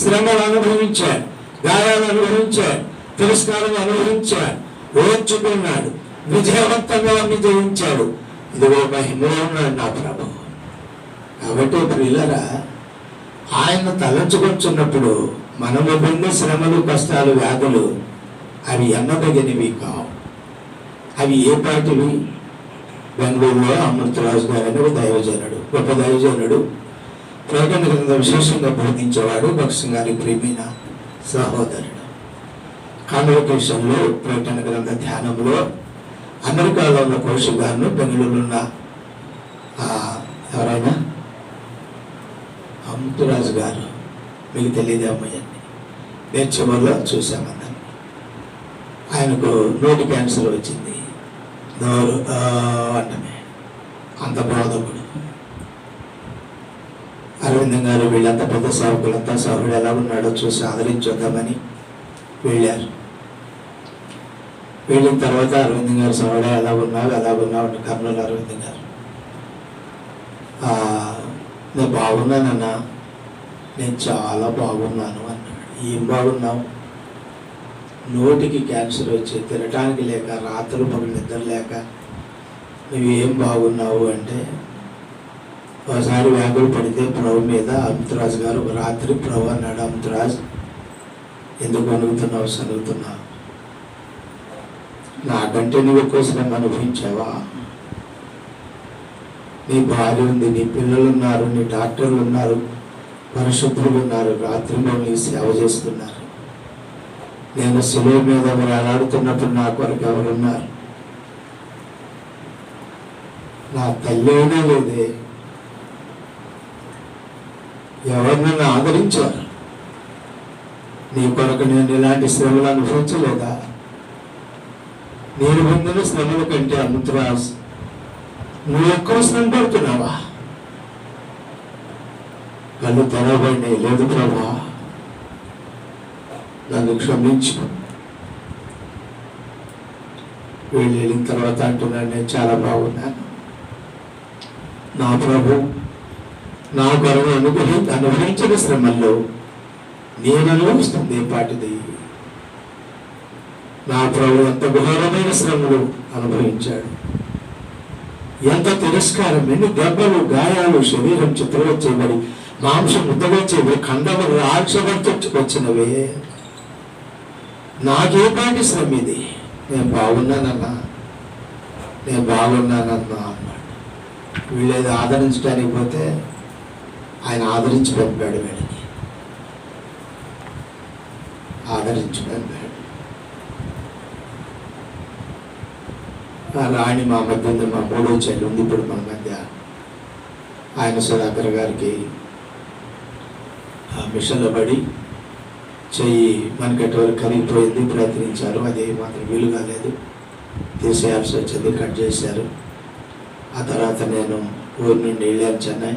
[SPEAKER 1] శ్రమలు అనుభవించాడు, గాయాలు అనుభవించాడు, తిరస్కారం అనుభవించాడు, ఓర్చుకున్నాడు, విజయవంతంగా అన్ని జయించాడు. ఇదిగో మహిమలో ఉన్నాడు నా ప్రభువు. కాబట్టి ప్రియులరా, ఆయన తలంచుకొచ్చున్నప్పుడు మనము పొందే శ్రమలు, కష్టాలు, వ్యాధులు అవి ఎన్నదగినవి కావు. అవి ఏ పాటివి? బెంగళూరులో అమృతరాజు గారు అనే దైవజనుడు, గొప్ప దైవజనుడు, ప్రకటన గ్రంథం విశేషంగా బోధించేవాడు, భక్సింగ్ గారి ప్రియమైన సహోదరుడు. కాన్వకేషన్లో ప్రకటన గ్రంథ ధ్యానంలో అమెరికాలో ఉన్న కౌశిక్ గారిను, బెంగళూరులో ఉన్న ఎవరైనా అమృతరాజు గారు, మీకు తెలియదే అమ్మాయండి, నేను చివరిలో చూసామన్నాను. ఆయనకు నోటి క్యాన్సర్ వచ్చింది, నోరు అంటమే, అంత బోధకుడు. అరవిందం గారు వీళ్ళంతా పెద్ద సేవకులంతా సహుడు ఎలా ఉన్నాడో చూసి ఆదరించొద్దామని వెళ్ళారు. వెళ్ళిన తర్వాత అరవిందం గారు సహుడు ఎలా ఉన్నావు అంటే కర్నూలు అరవిందం గారు, నేను బాగున్నానన్నా, నేను చాలా బాగున్నాను అన్నాడు. ఏం బాగున్నావు? నోటికి క్యాన్సర్ వచ్చి తినటానికి లేక, రాత్రులు పగలు నిద్ర లేక నువ్వేం బాగున్నావు అంటే, ఒకసారి వ్యాధులు పడితే ప్రభు మీద అమృతరాజు గారు ఒక రాత్రి ప్రభు అన్నాడు, అమృతరాజు ఎందుకు అడుగుతున్నావు, చదువుతున్నావు, నాకంటే నువ్వు ఎక్కువ శ్రమ అనుభవించావా? నీ భార్య ఉంది, నీ పిల్లలు ఉన్నారు, నీ డాక్టర్లు ఉన్నారు, పరిశుద్ధులు ఉన్నారు, రాత్రి నీ సేవ చేస్తున్నారు. నేను శిలువ మీద వేలాడుతున్నప్పుడు నా కొరకు ఎవరున్నారు? నా తల్లి అయినా లేదే, ఎవరు నన్ను ఆదరించారు? నీ కొరకు నేను ఇలాంటి శ్రమలు అనుభవించలేదా? నేను పొందిన శ్రమల కంటే అమృతరాజ్ నువ్వు ఎక్కువ శ్రమ పడుతున్నావా? కళ్ళు తెరవబడినాయి, లేదు ప్రభా నన్ను క్షమించు. వెళ్ళిన తర్వాత అంటున్నాను, నేను చాలా బాగున్నాను, నా ప్రభు నా కొరకు అనుభవించిన శ్రమల్లో నేను అనుభవిస్తుంది ఏ పాటిది? నా ప్రభు ఎంత ఘోరమైన శ్రమలు అనుభవించాడు, ఎంత తిరస్కారం, ఎన్ని దెబ్బలు, గాయాలు, శరీరం చిత్రగా చేయబడి, మాంసం ముద్దగా చేయబడి, ఖండములు రాక్షబడినవే. నాకే పాటి శ్రమ ఇది? నేను బాగున్నానన్నా అన్నాడు. వీళ్ళేది ఆదరించడానికి పోతే ఆయన ఆదరించి పంపాడు, వీళ్ళని ఆదరించి పంపాడు. రాణి మా మధ్య ఉంది, మా మూడో చెల్లి ఉంది ఇప్పుడు మన మధ్య. ఆయన సుధాకర్ గారికి ఆ మిషన్లో పడి చెయ్యి మనకటి వరకు కరిగిపోయింది, ప్రయత్నించారు, అది మాత్రం వీలు కాలేదు, తీసేయాల్సి వచ్చింది, కట్ చేశారు. ఆ తర్వాత నేను ఊరి నుండి వెళ్ళాను చెన్నై.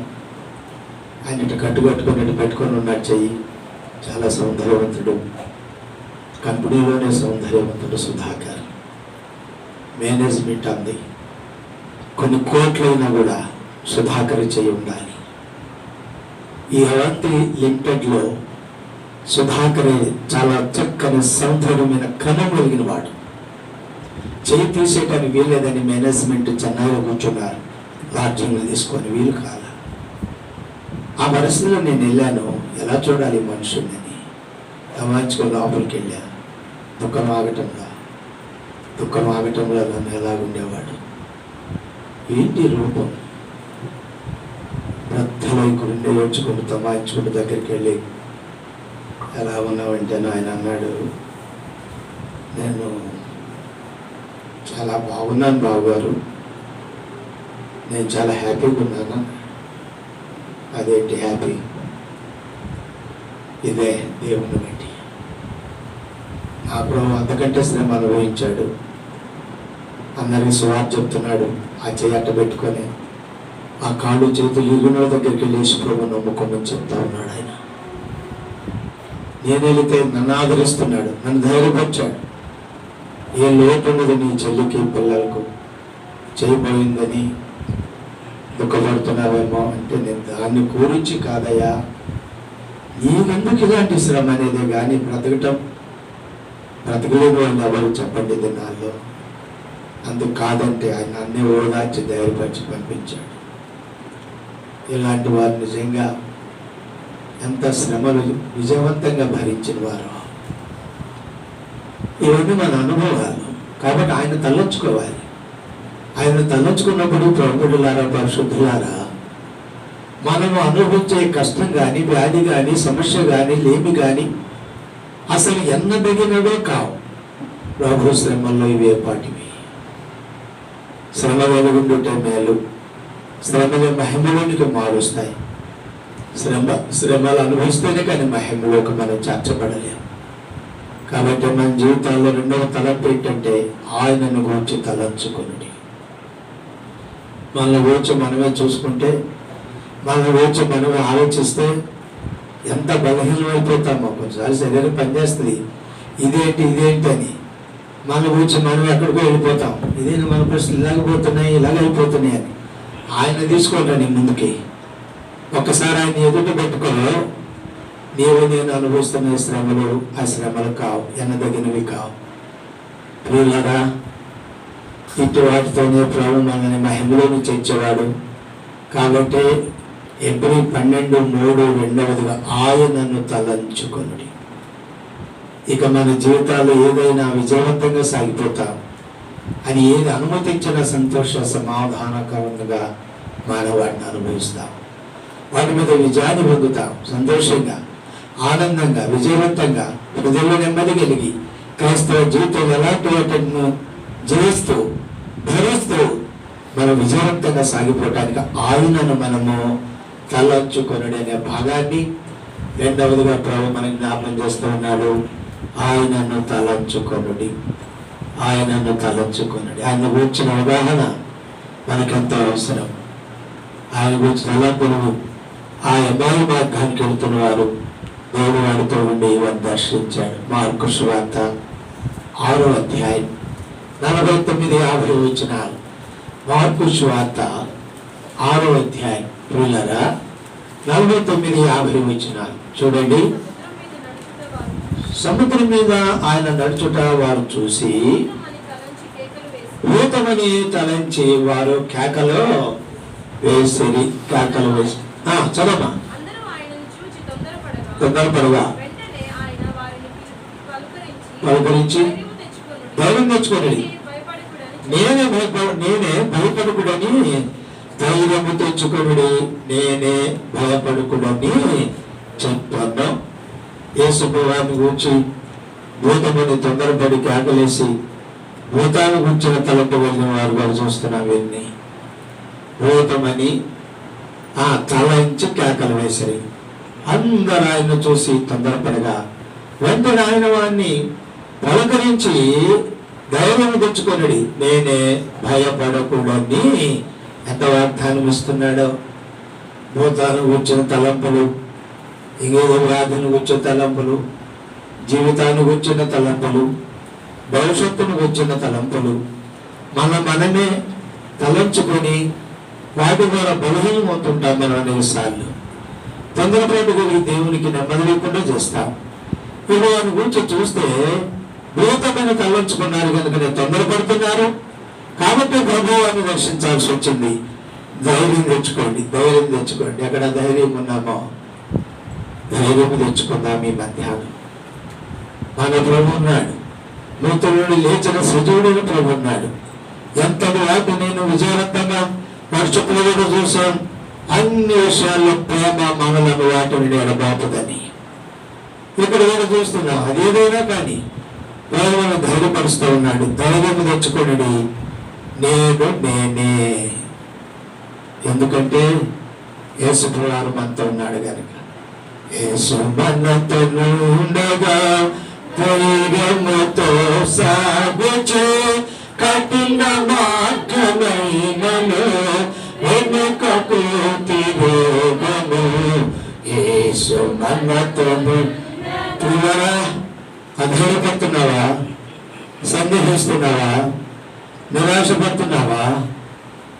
[SPEAKER 1] ఆయన ఇటు కట్టుకొని పెట్టుకొని ఉన్నాడు చెయ్యి. చాలా సౌందర్యవంతుడు, కంపెనీలోనే సౌందర్యవంతుడు సుధాకర్. మేనేజ్మెంట్ అంది, కొన్ని కోట్లైనా కూడా సుధాకర్ చెయ్యి ఉండాలి. ఈ అవంతి లిమిటెడ్లో సుధాకరే చాలా చక్కని సౌందర్యమైన క్రమం కలిగిన వాడు. చేయి తీసేయటానికి వీల్లేదని మేనేజ్మెంట్ చెన్నైలో కూర్చున్నారు, లాడ్జింగ్లు తీసుకొని వీలు కాల. ఆ పరిస్థితిలో నేను వెళ్ళాను, ఎలా చూడాలి మనుషుల్ని తమాయించుకొని లోపలికి వెళ్ళాను. దుఃఖం ఆగటంలో నన్ను ఎలాగుండేవాడు, ఏంటి రూపం, పెద్దలో ఇక్కడుండే ఏడ్చుకుంటూ తమాయించుకుంటూ దగ్గరికి వెళ్ళి ఎలా ఉన్నావంటే ఆయన అన్నాడు, నేను చాలా బాగున్నాను బావగారు, నేను చాలా హ్యాపీగా ఉన్నాను. అదేంటి హ్యాపీ? ఇదే దేవుని బట్టి. నా ప్రభు అంతకంటే శ్రమ అనుభవించాడు, అందరికీ సువార్త చెప్తున్నాడు. ఆ చెయ్యి అట్ట పెట్టుకొని ఆ కాళ్ళు చేతులు ఇరుగున దగ్గరికి వెళ్ళి యేసు ప్రభు నమ్ముకోమని చెప్తా ఉన్నాడు ఆయన. నేను వెళితే నన్ను ఆదరిస్తున్నాడు, నన్ను ధైర్యపరిచాడు. ఏ లోటు ఉన్నది నీ చెల్లికి పిల్లలకు, చేయబోయిందని దుఃఖపడుతున్నావేమో అంటే, నేను దాన్ని గురించి కాదయ్యా, నీకెందుకు ఇలాంటి శ్రమ అనేదే కానీ బ్రతకలేని వాళ్ళు ఎవరు చెప్పండి దినాల్లో. అందుకు కాదంటే ఆయన అన్నీ ఓదార్చి ధైర్యపరిచి పంపించాడు. ఇలాంటి వారు నిజంగా ఎంత శ్రమలు విజయవంతంగా భరించిన వారు. ఇవన్నీ మన అనుభవాలు. కాబట్టి ఆయన తలంచుకోవాలి. ఆయన తలంచుకున్నప్పుడు ప్రభువులారా, పరిశుద్ధులారా, మనము అనుభవించే కష్టం కానీ, వ్యాధి కానీ, సమస్య కానీ, లేమి కానీ అసలు ఎన్నదగినవే కావు. ప్రభు శ్రమల్లో ఇవే పాటివి. శ్రమ వెలుగుండుటే మేలు. శ్రమలు మహిమలోనికి మారుస్తాయి. శ్రమలు అనుభవిస్తేనే కానీ మహిమలోకి మనం చేర్చబడలేము. కాబట్టి మన జీవితాల్లో రెండవ తలంపు ఏంటంటే ఆయనను గురించి తలంచుకుని. మనల్ని గురించి మనమే చూసుకుంటే, మన గురించి మనమే ఆలోచిస్తే ఎంత బలహీనమైపోతామో. కొన్నిసార్లు శరీరం పనిచేస్తుంది, ఇదేంటి అని. మన గురించి మనం ఎక్కడికో వెళ్ళిపోతాం. ఇదేంటి మన ప్రశ్నలు ఇలాగైపోతున్నాయి అని. ఆయన తీసుకోండి ముందుకి. ఒక్కసారి ఆయన ఎదుట పెట్టుకో, నీవు నేను అనుభవిస్తున్న శ్రమలు ఆ శ్రమలు కావు, ఎన్నదగినవి కావు. ప్రియులారా, ఇటు వాటితోనే ప్రభు మనల్ని మహిమలోకి చేర్చేవాడు. కాబట్టి ఎబ్రీ 12:3 ఆయనను తలంచుకొనుడి. ఇక మన జీవితాల్లో ఏదైనా విజయవంతంగా సాగిపోతాం అని ఏది అనుమతించిన సంతోష సమాధానకరంగా మానవాడిని అనుభవిస్తాం. వాటి మీద విజయాన్ని పొందుతాం. సంతోషంగా, ఆనందంగా, విజయవంతంగా, హృదయంలో నెమ్మది కలిగి క్రైస్తవ జీవితం ఎలాంటి వాటిని జయిస్తూ భరిస్తూ మనం విజయవంతంగా సాగిపోవటానికి ఆయనను మనము తలంచుకొనుడి అనే భాగాన్ని రెండవదిగా ప్రభు మనకి జ్ఞాపకం చేస్తూ ఉన్నాడు. ఆయనను తలంచుకొనుడి, ఆయనను తలంచుకొనుడి. ఆయన గురించిన అవగాహన మనకెంతో అవసరం. ఆయన గురించి తలంపును ఆ అమ్మాయి మార్గానికి వెళుతున్న వారు దేవుడు వాడితో ఉండి వారిని దర్శించాడు. మార్కు సువార్త 6వ అధ్యాయం 49-50 మార్కు సువార్త 6వ అధ్యాయం ప్రియులారా 49-50 చూడండి. సముద్రం మీద ఆయన నడుచుట వారు చూసి భూతమని తలంచి వారు కేకలు వేసిరి. కేకలు వేసి చదవమా. తొందరపడగా పలుకరించి ధైర్యం తెచ్చుకోండి, నేనే భయపడకుడని ధైర్యము తెచ్చుకొనుడి, నేనే భయపడకుడని చెప్పాను. యేసు ప్రభువుని గురించి భూతమని తొందరపడి కేకలేసి భూతాన్ని గురించిన తలంపు వెళ్ళిన వారు కూడా చూస్తున్నాం. వీరిని భూతమని తలంచి కేకలు వేసరి. అందరూ ఆయన చూసి తొందరపడగా వెంటనే ఆయన వాడిని పలకరించి ధైర్యం తెచ్చుకొనుడి, నేనే భయపడకూడని ఎంత వాగ్దానం ఇస్తున్నాడో. భూతాన్ని గురించిన తలంపులు, ఇంకేదో వ్యాధిని గురించిన తలంపులు, జీవితాన్ని గురించిన తలంపులు, భవిష్యత్తును గురించిన తలంపులు మనమే తలంచుకొని వాటి ద్వారా బలహీనమవుతుంటాం. మనం అనేకసార్లు తొందరపాటు కలిగి దేవునికి నెమ్మది లేకుండా చేస్తాం. ఇప్పుడు వారి గురించి చూస్తే భూతమైన తలంచుకున్నారు కనుక నేను తొందరపడుతున్నారు. కాబట్టి ప్రభువాన్ని దర్శించాల్సి వచ్చింది. ధైర్యం తెచ్చుకోండి, ధైర్యం తెచ్చుకోండి. ఎక్కడ ధైర్యం ఉన్నామో ధైర్యం తెచ్చుకుందాం. ఈ మధ్యాహ్నం మన ప్రభు ఉన్నాడు. మృతుడు లేచిన సజీవుడైన ప్రభు ఉన్నాడు. ఎంతటి వాటి నేను విజయవంతంగా వర్షపులను చూశాను. అన్ని విషయాల్లో ప్రేమ మనలను వాటిని ఎడబాపుదని ఇక్కడ కూడా చూస్తున్నాం. అదేదైనా కానీ ప్రేమను ధైర్యపరుస్తూ ఉన్నాడు. ధైర్యం తెచ్చుకోండి, నేనే. ఎందుకంటే యేసు ప్రభువు మనతో ఉన్నాడు కనుక. యేసు మనతో ఉండగా ధైర్యముతో సాగుచే కఠిన మార్గమైనను వెనుకకు తిరోగము. యేసు మనతో. అధైర్యపడుతున్నావా? సందేహిస్తున్నావా? నిరాశపడుతున్నావా?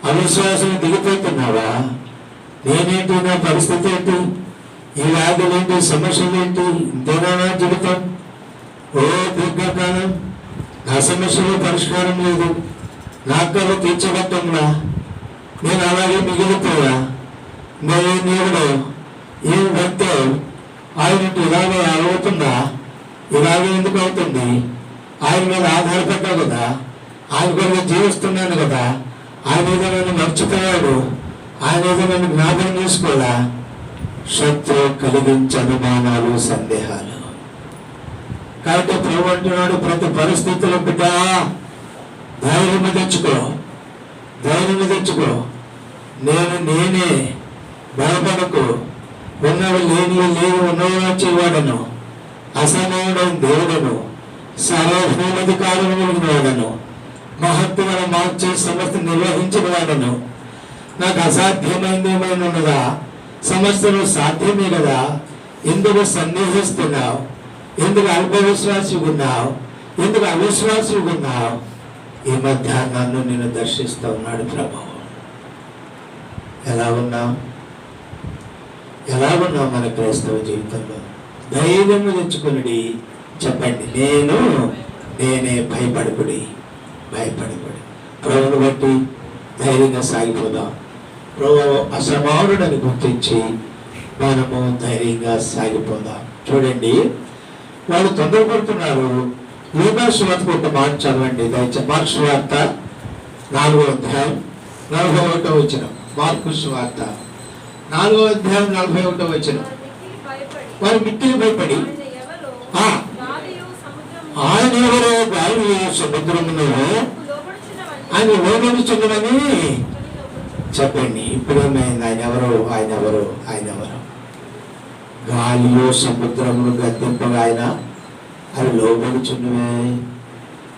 [SPEAKER 1] అవిశ్వాసం దిగిపోతున్నావా? నేనేంటి, నా పరిస్థితి ఏంటి, ఈ వ్యాధులేంటి, సమస్యలు ఏంటి, ఇంతేనా జీవితం? ఓ దీర్ఘకాలం నా సమస్యలో పరిష్కారం లేదు, నాకు తీర్చబట్టంలా, నేను అలాగే మిగిలిపోయా, ఏం దేవుడు, ఏం భక్తో
[SPEAKER 2] ఆయన ఇలాగే అవుతుందా? ఇలాగే ఎందుకు అవుతుంది? ఆయన మీద ఆధారపడ్డావు కదా, ఆయన కొరకు జీవిస్తున్నాను కదా, ఆయన ఏదో నన్ను మర్చిపోయాడు, ఆయన ఏదో నన్ను జ్ఞాపకం చేసుకోవాలా? శత్రువు కలిగించే అనుమానాలు, సందేహాలు. కాబట్టి ప్రభు అంటున్నాడు, ప్రతి పరిస్థితుల్లో బిడ్డ ధైర్యం తెచ్చుకో, ధైర్యం తెచ్చుకో. నేనే, భయపడకు. ఉన్నవి లేని లేని ఉన్నవి వచ్చేవాడను, అసమయుడైన దేవుడను, సర్వభూమాధికారం కలిగిన వాడను, మహత్తులను మార్చే సమస్త నిర్వహించిన వాడను. నాకు అసాధ్యమైంది ఏమైనా ఉన్నదా? సమస్యలు సాధ్యమే కదా. ఎందుకు సన్నిహిస్తున్నావు? ఎందుకు అల్పవిశ్వాసిగా ఉన్నావు? ఎందుకు అవిశ్వాసిగా ఉన్నావు? ఈ మధ్య నన్ను నేను దర్శిస్తూ ఉన్నాడు ప్రభు. ఎలా ఉన్నావు? మన క్రైస్తవ జీవితంలో? ధైర్యం తెచ్చుకుని చెప్పండి, నేనే భయపడకుడి. ప్రభువును బట్టి ధైర్యంగా సాగిపోదాం. ప్రభు అసమానుడని గుర్తించి మనము ధైర్యంగా సాగిపోదాం. చూడండి, వాళ్ళు తొందరపడుతున్నారు. లూకా సువార్తకు ఒక మాట చదవండి దయచేసి. మార్కు సువార్త 4వ అధ్యాయం 41వ వచనం. మార్కు సువార్త 4వ అధ్యాయం 41వ వచనం. వారు మిక్కిలి భయపడి ఆయన ఎవరో గాలి సముద్రమును ఆయన లోబడుచున్నవని చెప్పండి. ఇప్పుడు ఆయన ఎవరు? గాలిలో సముద్రమును గద్దింపగా అవి లోబడుచున్నవే,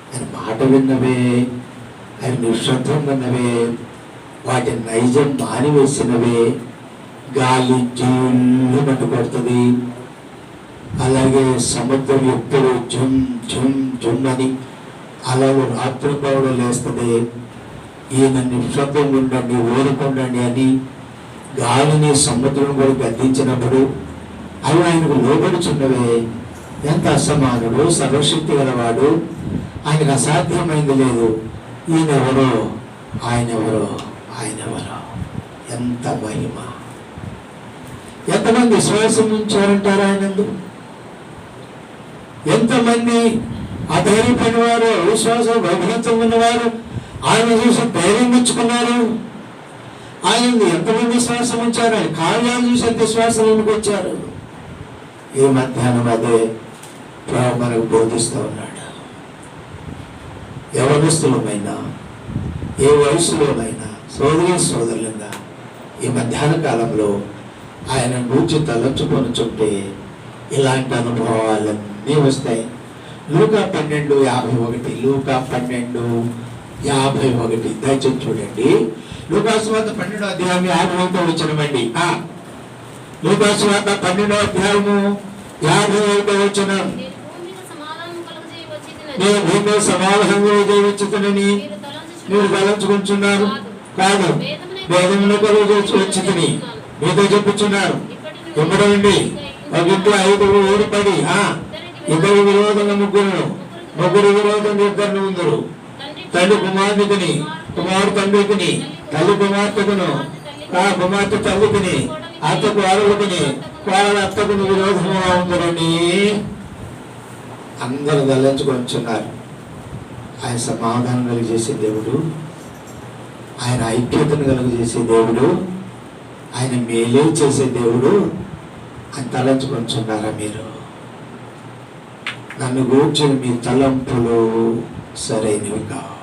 [SPEAKER 2] ఆయన మాట విన్నవే, ఆయన నిశ్శబ్దం విన్నవే, వాటి నైజం మానివేసినవే. గాలి జీళ్ళు పట్టుకొడుతుంది, అలాగే సముద్రం ఎప్పుడు జుమ్ అని అలలు రాత్రి పౌడు లేస్తుంది. ఈయన నిశ్శబ్దం ఉండండి, ఊరుకుండండి అని గాలిని సముద్రం కూడా గద్దించినప్పుడు అవి ఆయనకు లోబడుచున్నవే. ఎంత అసమానుడు, సర్వశక్తి గలవాడు, ఆయనకు అసాధ్యమైంది లేదు. ఆయన ఎవరో ఎంత మహిమ! ఎంతమంది విశ్వాసం ఉంచారంటారు ఆయనందు? ఎంతమంది అధైర్యపడిన వారు, విశ్వాసం వైభవంతం ఉన్నవారు ఆయన చూసి ధైర్యం తెచ్చుకున్నారు. ఆయన ఎంతమంది విశ్వాసం ఉంచారు? ఆయన కార్యాలు చూసి ఎంత విశ్వాసం వచ్చారు. ఈ మధ్యాహ్నం అదే ప్రభు మనకు బోధిస్తూ ఉన్నాడు. యవనస్తులమైనా, ఏ వయసులోనైనా, సోదరులంగా ఈ మధ్యాహ్న కాలంలో ఆయన గురించి తలంచుకొని చుట్టే ఇలాంటి అనుభవాలన్నీ వస్తాయి. లూకా 12:51. లూకా 12:51 దయచేసి చూడండి. లూకా సువార్త 12వ అధ్యాయం 51వ వచనమండి. లూకా సువార్త 12వ అధ్యాయము 51వ వచనం. నేను భూమిలో సమాధానం చేయవచ్చునని మీరు తలంచుకుంటున్నారు కాదు, వేదమును కలుగు వచ్చి మీతో చెప్పుచున్నారు. ఇమ్మడండి ఒక ఇంట్లో 5 ఓడిపడి ఇద్దరు విరోధంగా ముగ్గురు విరోధంగా ఇద్దరిని ఉందరు. తండ్రి కుమారుడిని, కుమారుడు తండ్రికిని, తల్లి కుమార్తెకును, కుమార్తె తల్లికిని, అత్తకు అరువుకుని, కోడలు అత్తకుని విరోధంగా ఉందరని అందరూ దళించుకొనిచున్నారు. ఆయన సమాధానం కలిగజేసే దేవుడు, ఆయన ఐక్యతను కలుగజేసే దేవుడు, ఆయన మేలే చేసే దేవుడు అని తలంచుకొనిచున్నారా? మీరు నన్ను గూర్చిన మీ తలంపులు సరైనవి కావు.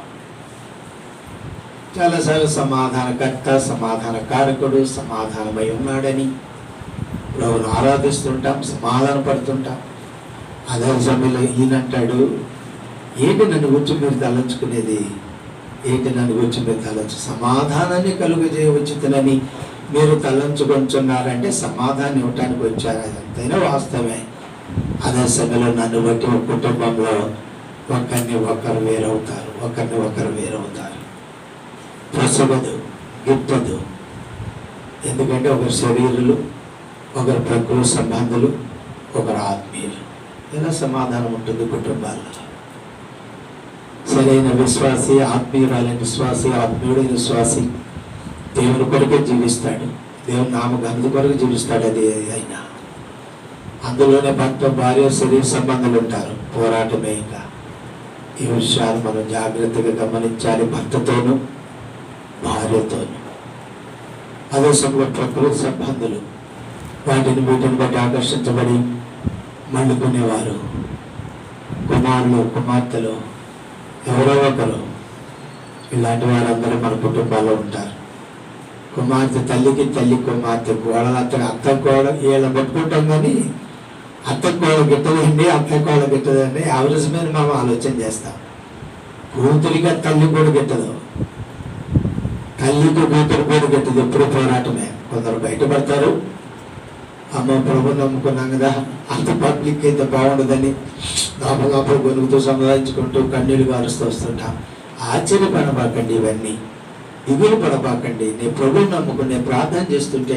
[SPEAKER 2] చాలాసార్లు సమాధానకర్త, సమాధాన కారకుడు, సమాధానమై ఉన్నాడని ప్రభువును ఆరాధిస్తుంటాం, సమాధాన పడుతుంటాం. అదే సమయంలో ఈయనంటాడు, ఏంటి నన్ను గురించి మీరు తలంచుకునేది? సమాధానాన్ని కలుగజేయవచ్చునని మీరు తలంచుకొంచున్నారంటే సమాధానం ఇవ్వటానికి వచ్చారు. అదంతైనా వాస్తవమే. అదే సమయంలో నన్ను బట్టి ఒక కుటుంబంలో ఒకరిని ఒకరు వేరవుతారు. ప్రసవదు, గిట్టదు. ఎందుకంటే ఒకరు శరీరులు, ఒకరు ప్రకృతి సంబంధులు, ఒకరు ఆత్మీయులు. ఎలా సమాధానం ఉంటుంది కుటుంబాల్లో? సరైన విశ్వాసి, ఆత్మీయురాలైన విశ్వాసి, ఆత్మీయుడైన విశ్వాసి దేవుని కొరకే జీవిస్తాడు, దేవుని నామ ఘనత కొరకు జీవిస్తాడు. అది అయినా అందులోనే భర్త భార్య శరీర సంబంధాలు ఉంటారు. పోరాటమే. ఇంకా ఈ విషయాలు మనం జాగ్రత్తగా గమనించాలి. భర్తతోనూ భార్యతోనూ. అదే సమయంలో ప్రకృతి సంబంధులు వాటిని వీటిని బట్టి ఆకర్షించబడి మండుకునేవారు. కుమారులు కుమార్తెలు ఎవరో ఒకరు ఇలాంటి వారందరూ మన కుటుంబాల్లో ఉంటారు. కుమార్తె తల్లికి తల్లి, కుమార్తె కోడలు అత్త కోడ వీళ్ళని పట్టుకుంటాం, కానీ అత్త కోడ గిట్టదండి, అత్త కోడ గిట్టదండి. యావరేజ్ మీద మనం ఆలోచన చేస్తాం. కూతురిగా తల్లి కూడా గిట్టదు, తల్లికి కూతురు కూడా గిట్టదు. ఎప్పుడు పోరాటమే. కొందరు బయటపడతారు, అమ్మ ప్రభు నమ్ముకున్నాం కదా, అంత పబ్లిక్ అయితే బాగుండదని దాపగాపు గొనుగుతూ సంపాదించుకుంటూ కన్నీళ్ళు కారుస్తూ వస్తుంటాం. ఆశ్చర్యపడబాకండి, ఇవన్నీ దిగులు పడబాకండి. నేను ప్రభువుని నమ్ముకుని నేను ప్రార్థన చేస్తుంటే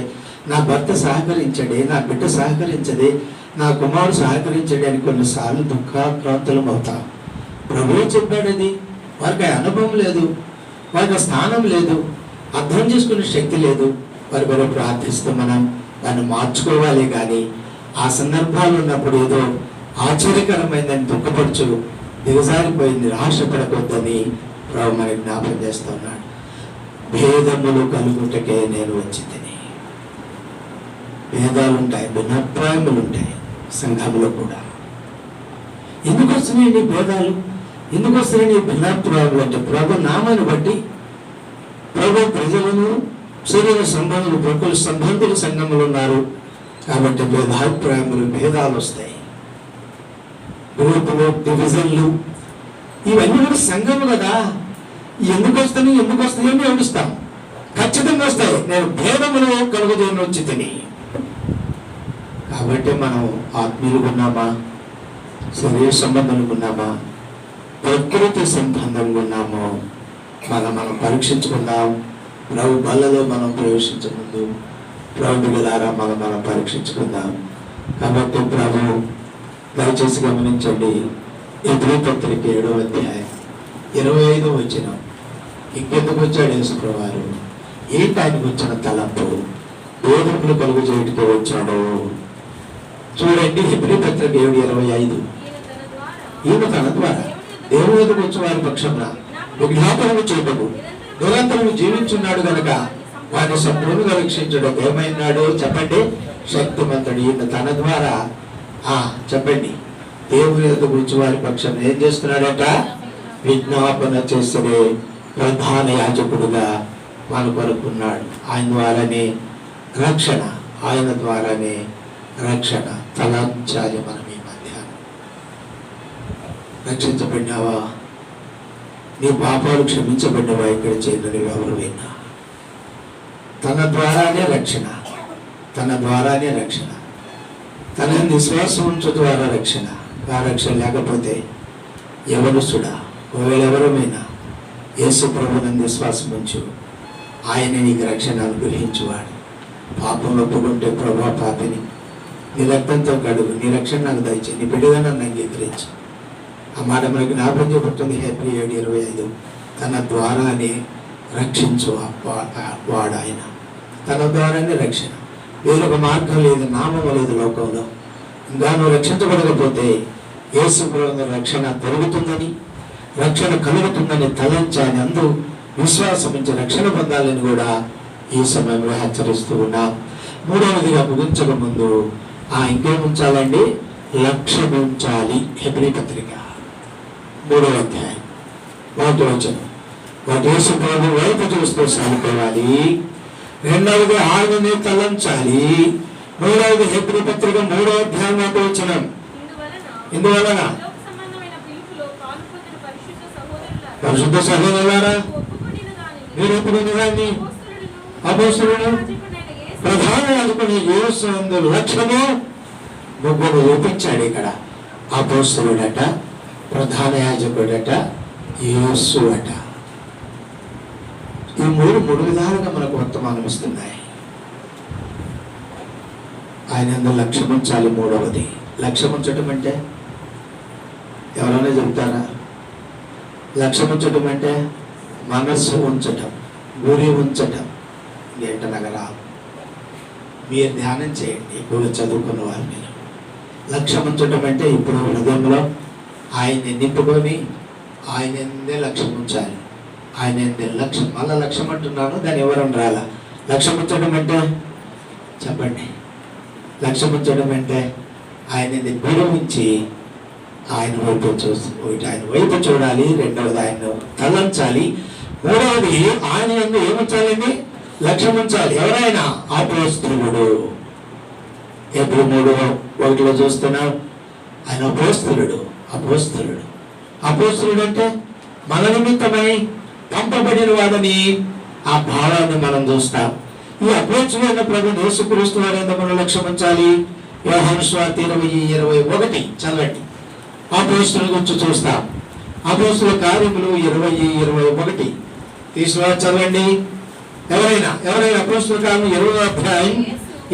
[SPEAKER 2] నా భర్త సహకరించడే, నా బిడ్డ సహకరించదే, నా కుమారుడు సహకరించడే అని కొన్నిసార్లు దుఃఖాక్రాంతులం అవుతాం. ప్రభువే చెప్పాడు. అది వారికి అనుభవం లేదు, వారికి స్థానం లేదు, అర్థం చేసుకునే శక్తి లేదు. వారి కొరకు ప్రార్థిస్తూ మనం దాన్ని మార్చుకోవాలి. కానీ ఆ సందర్భాలు ఉన్నప్పుడు ఏదో ఆశ్చర్యకరమైందని దుఃఖపరచు, దిగజారిపోయింది, నిరాశపడకొద్దని ప్రభు మనకి జ్ఞాపకం చేస్తున్నాడు. భేదములు కలుగుటకే నేను వచ్చి తిని. భేదాలు ఉంటాయి, భిన్నాభిప్రాయములు ఉంటాయి సంఘంలో కూడా. ఎందుకు వస్తున్నాయండి భేదాలు? ఎందుకు వస్తున్నాయి భిన్నాభిప్రాయాలు అంటే ప్రభు నామాన్ని బట్టి ప్రభు ప్రజలను శరీర సంబంధులు ప్రకృతి సంబంధులు సంఘములు ఉన్నారు కాబట్టి భేదాభిప్రాయములు భేదాలు వస్తాయి. గ్రూపులు డివిజన్లు ఇవన్నీ కూడా సంఘము కదా. ఎందుకు వస్తాయి అని ఏడుస్తాం. ఖచ్చితంగా వస్తాయి. నేను భేదములు కలుగుదేని వచ్చి తిని. కాబట్టి మనం ఆత్మీయులుగా ఉన్నామా, శరీర సంబంధంగా ఉన్నామా, ప్రకృతి సంబంధంగా ఉన్నామో మనం పరీక్షించుకుందాం. ప్రభు బలలో మనం ప్రవేశించముందు ప్రభు బిడ్డలారా మనం పరీక్షించుకుందాం. కాబట్టి ప్రభు దయచేసి గమనించండి. హెబ్రీ పత్రిక 7వ అధ్యాయం 25వ వచనం. ఇంకెందుకు వచ్చాడు యేసుప్రభువు వారు? ఏంటి ఆయనకు వచ్చిన తలంపు? భేదములు కలుగు చేయటికి వచ్చాడు. చూడండి, హెబ్రీ పత్రిక 7:25. ఈయన తన ద్వారా దేవుని ఎదురు వచ్చి వారి పక్షంన విజ్ఞాపనము చేయటము నిరంతరము జీవించున్నాడు గనక వారిని సంపూర్ణంగా రక్షించడం ఏమైనాడు చెప్పండి? శక్తిమంతుడు. ఈయన తన ద్వారా చెప్పండి, దేవుని ఎదురు వచ్చి వారి పక్షం ఏం చేస్తున్నాడట? విజ్ఞాపన చేసే ప్రధాన యాజకుడుగా మన కొరకున్నాడు. ఆయన ద్వారానే రక్షణ, ఆయన ద్వారానే రక్షణ. తలంచాలి మనం ఈ మధ్యాహ్నం. రక్షించబడినావా? నీ పాపాలు క్షమించబడినవా? ఇక్కడ చేరినవి ఎవరు విన్నా తన ద్వారానే రక్షణ, తన ద్వారానే రక్షణ. తన విశ్వాసం ఉంచు ద్వారా రక్షణ. ఆ రక్షణ లేకపోతే ఎవరు సుడా. ఒకవేళ ఎవరమైనా యేసు ప్రభువునందు విశ్వాసం ఉంచు, ఆయన నీకు రక్షణ అనుగ్రహించువాడు. పాపంలో ఒప్పుకుంటే ప్రభా పాపిని నీ రక్తంతో కడుగు, నీ రక్షణ నాకు దయచే, నీ బిడ్డగా నన్ను అంగీకరించు. ఆ మాట మనకి జ్ఞాపకం చెబుతుంది హెబ్రీ 7:25. తన ద్వారానే రక్షించు వాడు ఆయన. తన ద్వారానే రక్షణ. వేరొక మార్గం లేదు, నామం లేదు లోకంలో. ఇంకా నువ్వు రక్షించబడకపోతే యేసు ప్రభువు రక్షణ పెరుగుతుందని, రక్షణ కలుగుతుందని తలంచాని అందరూ విశ్వాసం నుంచి రక్షణ పొందాలని కూడా ఈ సమయంలో హెచ్చరిస్తూ ఉన్నాం. మూడవదిగా ముగించక ముందు ఇంకేం ఉంచాలండి? లక్ష్యం ఉంచాలి. హెబ్రీ పత్రిక 3వ అధ్యాయం 1వ వచనం. వాటి యేసు ప్రభు వైపు చూస్తూ సాగిపోవాలి. రెండవది ఆయననే తలంచాలి. మూడవది హెబ్రీ పత్రిక 3వ అధ్యాయం 1వ వచనం. ఇందువలన పరిశుద్ధ సహోదరులారా, మీరు ఎప్పుడు నిజాన్ని అపోస్తలుడు ప్రధాన యాజకుని యేసు యందు లక్ష్యము ముగ్గురు చూపించాడు. ఇక్కడ అపోస్తలుడట, ప్రధాన యాజకుడట, యేసు అట. ఈ మూడు విధాలుగా మనకు వర్తమానం ఇస్తున్నాయి. ఆయన యందు లక్ష్యం ఉంచాలి. మూడవది లక్ష్యం ఉంచడం అంటే ఎవరైనా చెబుతారా? లక్ష్యం ఉంచడం అంటే మనస్సు ఉంచటం, గురి ఉంచటం. ఏంటనగరా మీరు ధ్యానం చేయండి. ఇప్పుడు చదువుకున్న వారు మీరు
[SPEAKER 1] లక్ష్యం ఉంచడం అంటే ఇప్పుడు హృదయంలో ఆయన్ని నింపుకొని ఆయన ఎందే లక్ష్యం ఉంచాలి. ఆయన ఎందే లక్ష్యం, మళ్ళీ లక్ష్యం అంటున్నాను, దాన్ని ఎవరం రాలా. లక్ష్యం ఉంచడం అంటే చెప్పండి, లక్ష్యం ఉంచడం అంటే ఆయనని గురించి ఆయన వైపు ఆయన వైపు చూడాలి. రెండవది ఆయన తలంచాలి. మూడవది ఆయన యందు ఏముంచాలండి? లక్ష్యం ఉంచాలి. ఎవరైనా అపోస్తలుడు, ఎప్పుడు 3:1 చూస్తున్నాం. ఆయన అపోస్తలుడు. అపోస్తలుడు అపోస్తలుడు అంటే మన నిమిత్తమై పంపబడిన వాడని ఆ భావాన్ని మనం చూస్తాం. ఈ అపోస్తలుడైన ప్రభు యేసుక్రీస్తు వారి యందు మనం లక్ష్యం ఉంచాలి. యోహాను సువార్త 20:21 చదవండి. అపోస్తలుల గురించి చూస్తాం. అపోస్తలుల కార్యములు 20:21 తీసుకురా చదవండి. ఎవరైనా అపోస్తలుల కార్యములు 20వ అధ్యాయం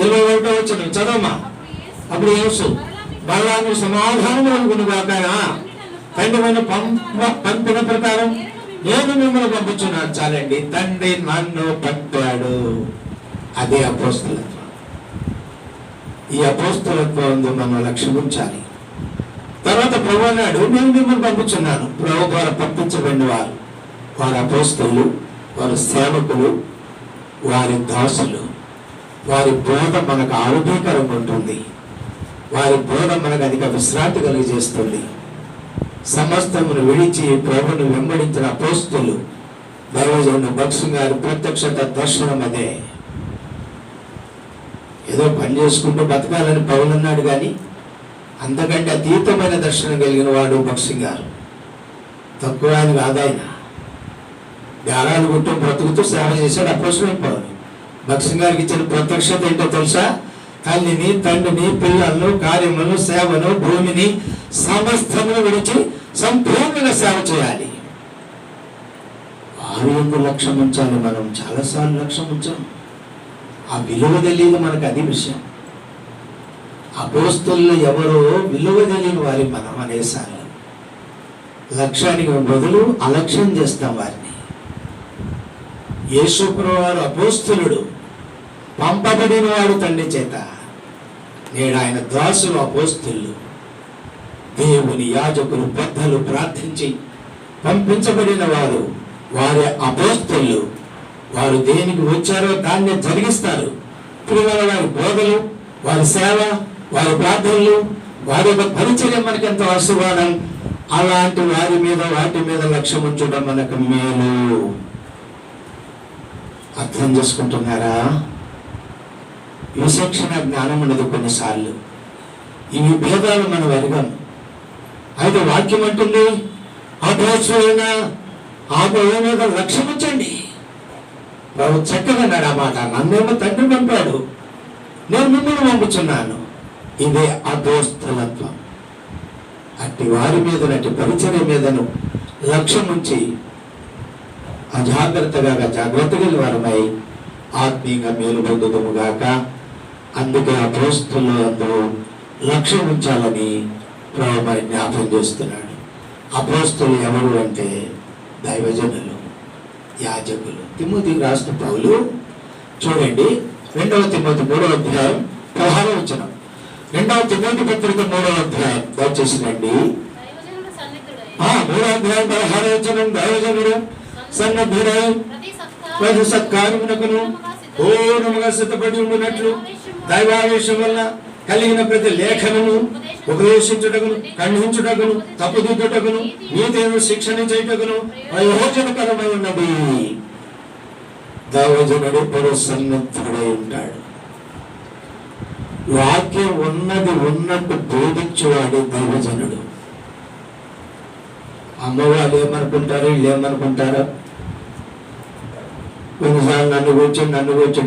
[SPEAKER 1] 21వ వచనం చదవమా. అప్పుడు యేసు మరలా నువ్వు సమాధానం అనుకునుగాక, తండ్రి పంపిన ప్రకారం నేను మిమ్మల్ని పంపించున్నాను. చాలండి, తండ్రి నన్ను పంపాడు. అదే అపోస్తలత్వం. ఈ అపోస్తలత్వం మనం లక్ష్యం ఉంచాలి. తర్వాత ప్రభు అన్నాడు, నేను మిమ్మల్ని పంపించున్నాను. ప్రభు ద్వారా పంపించబడిన వారు అపోస్తలులు, వారు సేవకులు, వారి దాసులు. వారి బోధ మనకు ఆరోగ్యకరంగా ఉంటుంది. వారి బోధ మనకు అధిక విశ్రాంతి కలిగజేస్తుంది. సమస్తమును విడిచి ప్రభును వెంబడించిన అపోస్తలులు దైవజనుడు భక్సింగ్ గారి ప్రత్యక్షత దర్శనం అదే. ఏదో పని చేసుకుంటూ బతకాలని పౌలు అన్నాడు, కానీ అంతకంటే అతీతమైన దర్శనం కలిగిన వాడు భక్సింగ్ గారు. తక్కువ ఆయన కాదాయన. గారాలు గుట్టు బ్రతుకుతూ సేవ చేశాడు అపోస్తలుడైన పౌలు. భక్సింగ్ గారికి ఇచ్చిన ప్రత్యక్షత ఏంటో తెలుసా? తల్లిని, తండ్రిని, పిల్లలను, కార్యములను, సేవను, భూమిని సమస్తమును విడిచి సంపూర్ణంగా సేవ చేయాలి. వారి యొక్క లక్ష్యం ఉంచాలి. మనం చాలాసార్లు లక్ష్యం ఉంచాం. ఆ విలువ తెలియదు మనకు, అది విషయం. అపోస్తలులు ఎవరో విలువ తెలియని వారి మనం అనేసార్లు లక్ష్యానికి బదులు అలక్ష్యం చేస్తాం వారిని. యేసు ప్రభువారు అపోస్తలుడు, పంపబడిన వాడు తండ్రి చేత. నేడు ఆయన దాసులు అపోస్తలులు, దేవుని యాజకులు, పెద్దలు ప్రార్థించి పంపించబడిన వారు. వారి అపోస్తలులు. వారు దేనికి వచ్చారో దాన్ని జరిగిస్తారు. ఇప్పుడు వారి బోధలు, వారి సేవ, వారి ప్రార్థనలు, వారి యొక్క పరిచర్య మనకి ఎంతో ఆశీర్వాదం. అలాంటి వారి మీద, వాటి మీద లక్ష్యం ఉంచడం మనకు మేలు. అర్థం చేసుకుంటున్నారా? విచక్షణ జ్ఞానం ఉన్నది కొన్నిసార్లు. ఈ భేదాలు మనం ఎరగం. అయితే వాక్యం అంటుంది, అపోస్తలులైన ఆ ప్రభు మీద లక్ష్యం ఉంచండి. ప్రభు చక్కగా అన్నాడు ఆ మాట. నన్నేమో తండ్రి పంపాడు, నేను మిమ్మల్ని పంపుచున్నాను. ఇదే అపోస్తలత్వం. అట్టి వారి మీద, అట్టి పరిచర్య మీదను లక్ష్యం ఉంచి జాగ్రత్తగా వారమై ఆత్మీయంగా మేలు పొందుదుము గాక. అందుకే అపోస్తలులందరూ లక్ష్యం ఉంచాలని ప్రభు మరి జ్ఞాపకం చేస్తున్నాడు. అపోస్తలులు ఎవరు అంటే దైవజనులు, యాజకులు. తిమోతికి రాసిన పౌలు చూడండి, 2 తిమోతి 3వ అధ్యాయం 16వ వచనం. 2 తిమోతి పత్రిక 3వ అధ్యాయం దయచేసి రండి. 3వ అధ్యాయం 16వ వచనం. దైవజనుడు సన్నద్ధుడై ప్రతి సత్కార్యమునకును పూర్ణముగా సిద్ధపడి ఉండినట్లు దైవావేశం వల్ల కలిగిన ప్రతి లేఖనము ఉపదేశించుటకును, ఖండించుటకును, తప్పుదిద్దుటకును, నీతిని శిక్షణ చేయుటకును ప్రయోజనకరమై ఉన్నది. దైవజనుడు ఎప్పుడు సన్నద్ధుడై ఉంటాడు. వాక్యం ఉన్నది ఉన్నట్టు బోధించేవాడు దైవజనుడు. అమ్మవాళ్ళు ఏమనుకుంటారు, వీళ్ళు ఏమనుకుంటారో. కొన్నిసార్లు నన్ను కూర్చొని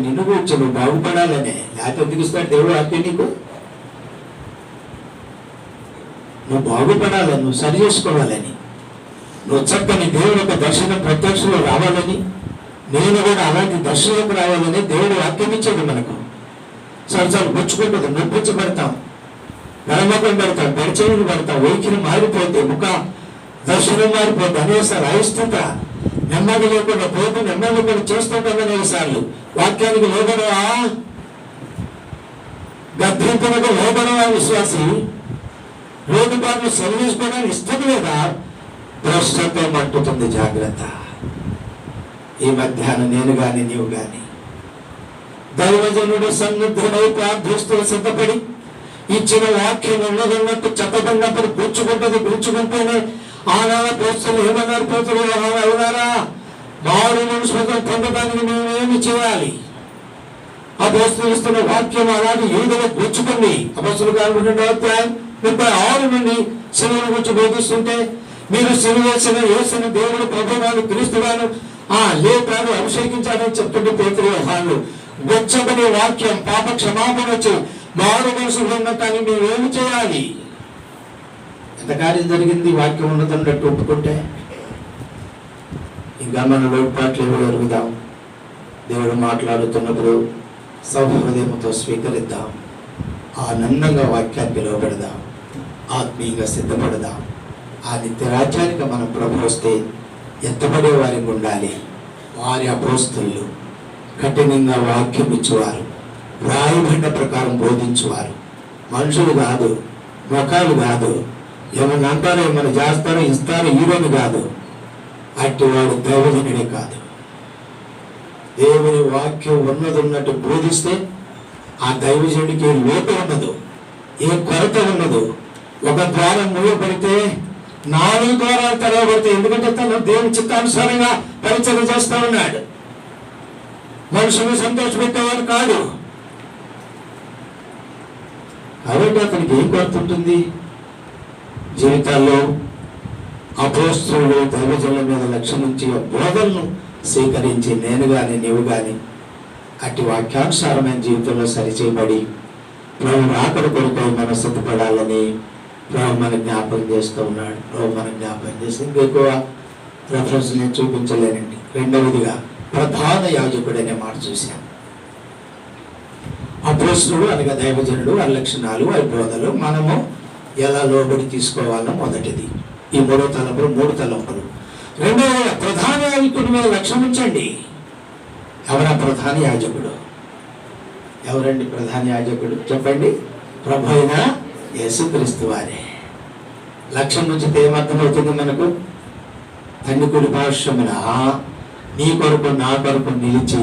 [SPEAKER 1] నిన్ను కూర్చొని నువ్వు బాగుపడాలనే. లేకపోతే ఎందుకు ఇస్తాడు దేవుడు వాక్యం నీకు? నువ్వు బాగుపడాలని, నువ్వు సరి చేసుకోవాలని, నువ్వు చక్కని దేవుడు యొక్క దర్శనం ప్రత్యక్షంలో రావాలని, నేను కూడా అలాంటి దర్శనంలోకి రావాలని దేవుడు వాక్యం ఇచ్చాడు మనకు. సరసాలు పుచ్చుకుంటుంది, నొప్పించబడతాం, నరమకం పెడతాం, పరిచయం పడతాం, వైఖరి మారిపోతే, ముఖ దర్శనం మారిపోతే, అనేసారి అయిష్టత, నెమ్మది లేకుండా పోతే, నెమ్మది లేకుండా చేస్తుంటాం. అనేసార్లు వాక్యానికి లోబడవా, గద్రింపునకు లోబడవా విశ్వాసి?
[SPEAKER 2] రోడ్డు బాటలో సెలవేసుకోవడానికి ఇష్టం లేదా? భ్రష్టత్వం అంటుతుంది, జాగ్రత్త. ఈ మధ్యాహ్నం నేను గాని నీవు గాని దైవజనుడు సన్నిధుడై ప్రార్థిస్తూ సిద్ధపడి ఇచ్చిన వాక్యం ఉన్నదన్నట్టు చెప్పబడినప్పుడు కూర్చుకుంటేనే ఆనాడు పోస్తులు ఏమన్నారు? పోతులు అవునారా, మారు మనసు పొందడానికి మేమేమి చేయాలి? ఆ పోస్తులు ఇస్తున్న వాక్యం అలాంటి యూదులు కూర్చుకుంది. అపోస్తుల కార్యములు 2:36 నుండి సిలువను గురించి బోధిస్తుంటే, మీరు సిలువ వేసిన యేసుని దేవుడు ప్రభువాను క్రీస్తువాను లేపాడు, అభిషేకించాడని చెప్తుంటే పేతురు యోహానులు వచ్చబడే వాక్యం పాప క్షమాపణ వచ్చి మారు మనసు పొందటానికి మేమేమి చేయాలి? ఎంత కార్యం జరిగింది వాక్యం ఉన్నదన్నట్టు ఒప్పుకుంటే. ఇంకా మన లోటుపాట్లు ఏమి జరుగుదాం? దేవుడు మాట్లాడుతున్నప్పుడు సౌహృదయంతో స్వీకరిద్దాం, ఆనందంగా వాక్యానికి లోబడదాం, ఆత్మీయంగా సిద్ధపడదాం. ఆ నిత్యరాజ్యానికి మనం ప్రభు వస్తే ఎత్తబడే వారికి ఉండాలి. వారి అపోస్తలు కఠినంగా వాక్యం ఇచ్చేవారు, రాయబడిన ప్రకారం బోధించేవారు. మనుషులు కాదు, ముఖాలు కాదు, ఏమన్నా అంటారో ఏమన్నా చేస్తారో ఇస్తారో హీరోని కాదు. అట్టి వాడు దైవజనుడే కాదు. దేవుని వాక్యం ఉన్నట్టు బోధిస్తే ఆ దైవజనుడికి లోటు ఉన్నదు, ఏ కొరత ఉన్నదు. ఒక ద్వారం మూయబడితే 4 ద్వారాలు తెరవబడితే, ఎందుకంటే తను దేవుని చిత్తానుసారంగా పరిచయం చేస్తా ఉన్నాడు. మనుషులు సంతోషపెట్టేవాడు కాదు. కాబట్టి అతనికి ఏం కొరత ఉంటుంది? జీవితాల్లో అపోస్తలులు దైవజనుల మీద లక్ష్యం నుంచి బోధనను స్వీకరించి నేను గాని నీవు గాని అట్టి వాక్యానుసారమైన జీవితంలో సరిచేయబడి ప్రభు రాకడ కొరకై మనం సిద్ధపడాలని ప్రభు మన జ్ఞాపకం చేస్తూ ఉన్నాడు. ప్రభు మన జ్ఞాపకం చేస్తే ఇంకెక్కువ రెఫరెన్స్ నేను చూపించలేనండి. రెండవదిగా ప్రధాన యాజకుడు అనే మాట చూశాను. అపోస్తలుడు అనగా దైవజనుడు, వారి లక్షణాలు, వారి బోధలు మనము ఎలా లోబడి తీసుకోవాలో మొదటిది. ఈ 3 తలంపులు. రెండవదిగా ప్రధాన యాజకుడి మీద లక్ష్యం ఉంచండి. ఎవరా ప్రధాన యాజకుడు? ఎవరండి ప్రధాన యాజకుడు? చెప్పండి. ప్రభు అయిన యేసుక్రీస్తు వారే. లక్ష్యం ఉంచితే ఏమర్థమవుతుంది మనకు? తండ్రి కుడి పార్శ్వమున నీ కొరకు నా కొరకు నిలిచి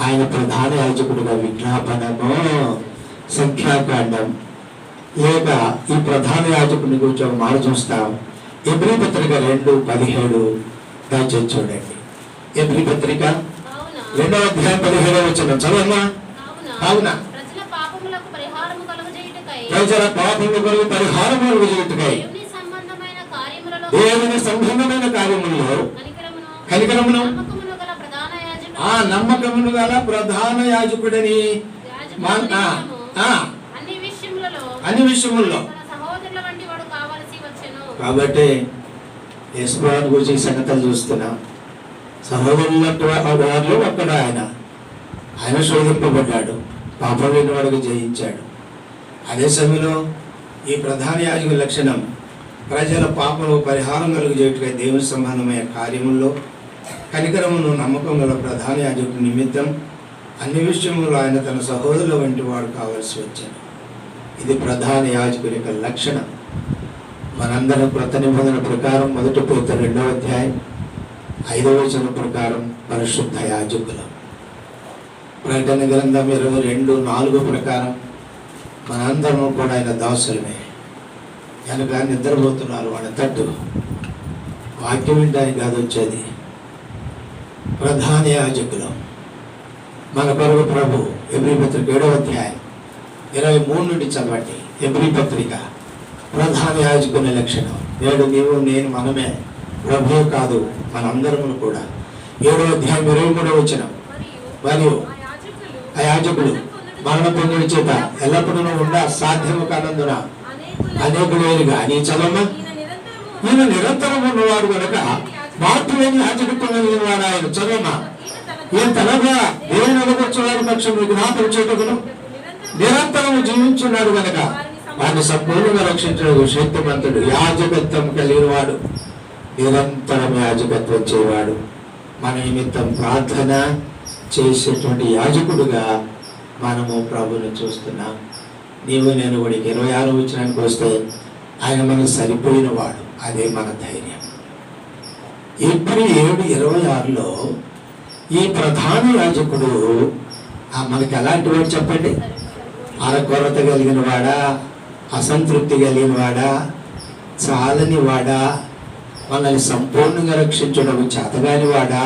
[SPEAKER 2] ఆయన ప్రధాన యాజకుడుగా విజ్ఞాపనము, సంఖ్యాకాండం, లేక ఈ ప్రధాన యాజకుడిని గురించి ఒక మాట చూస్తాం. ఎబ్రీ పత్రిక 2:17 దయచేసి చూడండి. ఎబ్రీ పత్రిక 2వ అధ్యాయం 17వ వచనం చదవమ్మా. అవునా, ప్రజల పాపములకు పరిహారము కలుగజేయుటకై దేవుని సంబంధమైన కార్యములలో కనికరమును నమ్మకమును గల ప్రధాన యాజకుడని అన్ని విషయముల్లో. కాబట్టి యేసుప్రభుని గురించి ఈ సంగతులు చూస్తున్నాం. సహోదరుల వారిలో ఒక్కడు ఆయన శోధింపబడ్డాడు, పాపం లేని వాడికి జయించాడు. అదే సమయంలో ఈ ప్రధాన యాజకుల లక్షణం ప్రజల పాపము పరిహారం కలుగజేయుటకై దేవుని సంబంధమైన కార్యముల్లో కనికరమును నమ్మకం గల ప్రధాన యాజకుడి నిమిత్తం అన్ని విషయములు ఆయన తన సహోదరుల వంటి వాడు కావాల్సి వచ్చాడు. ఇది ప్రధాన యాజకుడి యొక్క లక్షణం. మనందరం క్రొత్త నిబంధన ప్రకారం 1 పేతురు 2వ అధ్యాయం 5వ వచనం ప్రకారం పరిశుద్ధ యాజకులు. ప్రకటన గ్రంథం 22:4 ప్రకారం మనందరం కూడా ఆయన దాసులమే. కనుక నిద్రపోతున్నారు వాళ్ళ తట్టు వాక్యం వింటానికి కాదు వచ్చేది. ప్రధాన యాజకులు మన కొరకు ప్రభు. ఎబ్రీ పత్రిక 7వ అధ్యాయం 23 నుండి చదవండి. ఎబ్రీ పత్రిక ప్రధాన యాజకుని లక్షణం. నేడు నీవు నేను మనమే, ప్రభు కాదు మనందరము కూడా. 7వ అధ్యాయం 23వ వచనం. మరియు ఆ యాజకుడు మరణ పొందుడి చేత ఎల్లప్పుడూ ఉండ సాధ్యము కానందున అనేకులేరుగా నీ చదవమ్మా. ఈయన నిరంతరం ఉన్నవాడు కనుక మార్పు లేని యాజకత్వం కలిగిన వాడు ఆయన. చదవమ్మా. ఈయన తనగా దేవుని అనుకొచ్చేవారి పక్షంలో జ్ఞాపకం చేటుకును నిరంతరము జీవించున్నాడు కనుక వారిని సంపూర్ణంగా రక్షించడానికి శక్తిమంతుడు. యాజకత్వం కలిగిన వాడు, నిరంతరం యాజకత్వం చేయవాడు, మన నిమిత్తం ప్రార్థన చేసేటువంటి యాజకుడుగా మనము ప్రభుని చూస్తున్నాం. నీవు నేను వాడికి 26వ వచనానికి వస్తే
[SPEAKER 1] ఆయన మనకు సరిపోయిన వాడు. అదే మన ధైర్యం. ఇప్పుడు 7:26లో ఈ ప్రధాన యాజకుడు మనకి ఎలాంటి వాడు చెప్పండి? అరకొరత కలిగిన వాడా, అసంతృప్తి కలిగిన వాడా, చాలని వాడా, మనల్ని సంపూర్ణంగా రక్షించడం చేతగాని వాడా?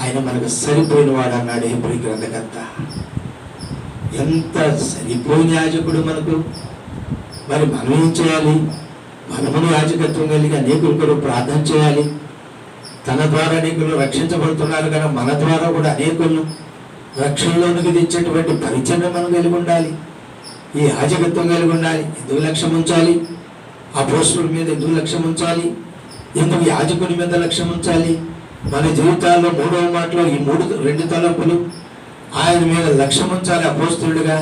[SPEAKER 1] ఆయన మనకు సరిపోయిన వాడు అన్నాడు హెబ్రీ గ్రంథకర్త. ఎంత సరిపోయిన యాజకుడు మనకు! మరి మనం ఏం చేయాలి? మనమును యాజకత్వం కలిగి అనేకులు కూడా ప్రార్థన చేయాలి. తన ద్వారా అనేకులు రక్షించబడుతున్నారు కదా, మన ద్వారా కూడా అనేకులు రక్షణలోనికి తెచ్చేటువంటి పరిచయం మనం కలిగి ఉండాలి. ఈ యాజకత్వం కలిగి ఉండాలి. ఎందుకు లక్ష్యం ఉంచాలి? అపోస్తలుడి మీద ఎందుకు లక్ష్యం ఉంచాలి? ఎందుకు యాజకుడి మీద లక్ష్యం ఉంచాలి? మన జీవితాల్లో 3వ మాటలో ఈ 2 తలంపులు ఆయన మీద లక్ష్యం ఉంచాలి. అపోస్తలుడిగా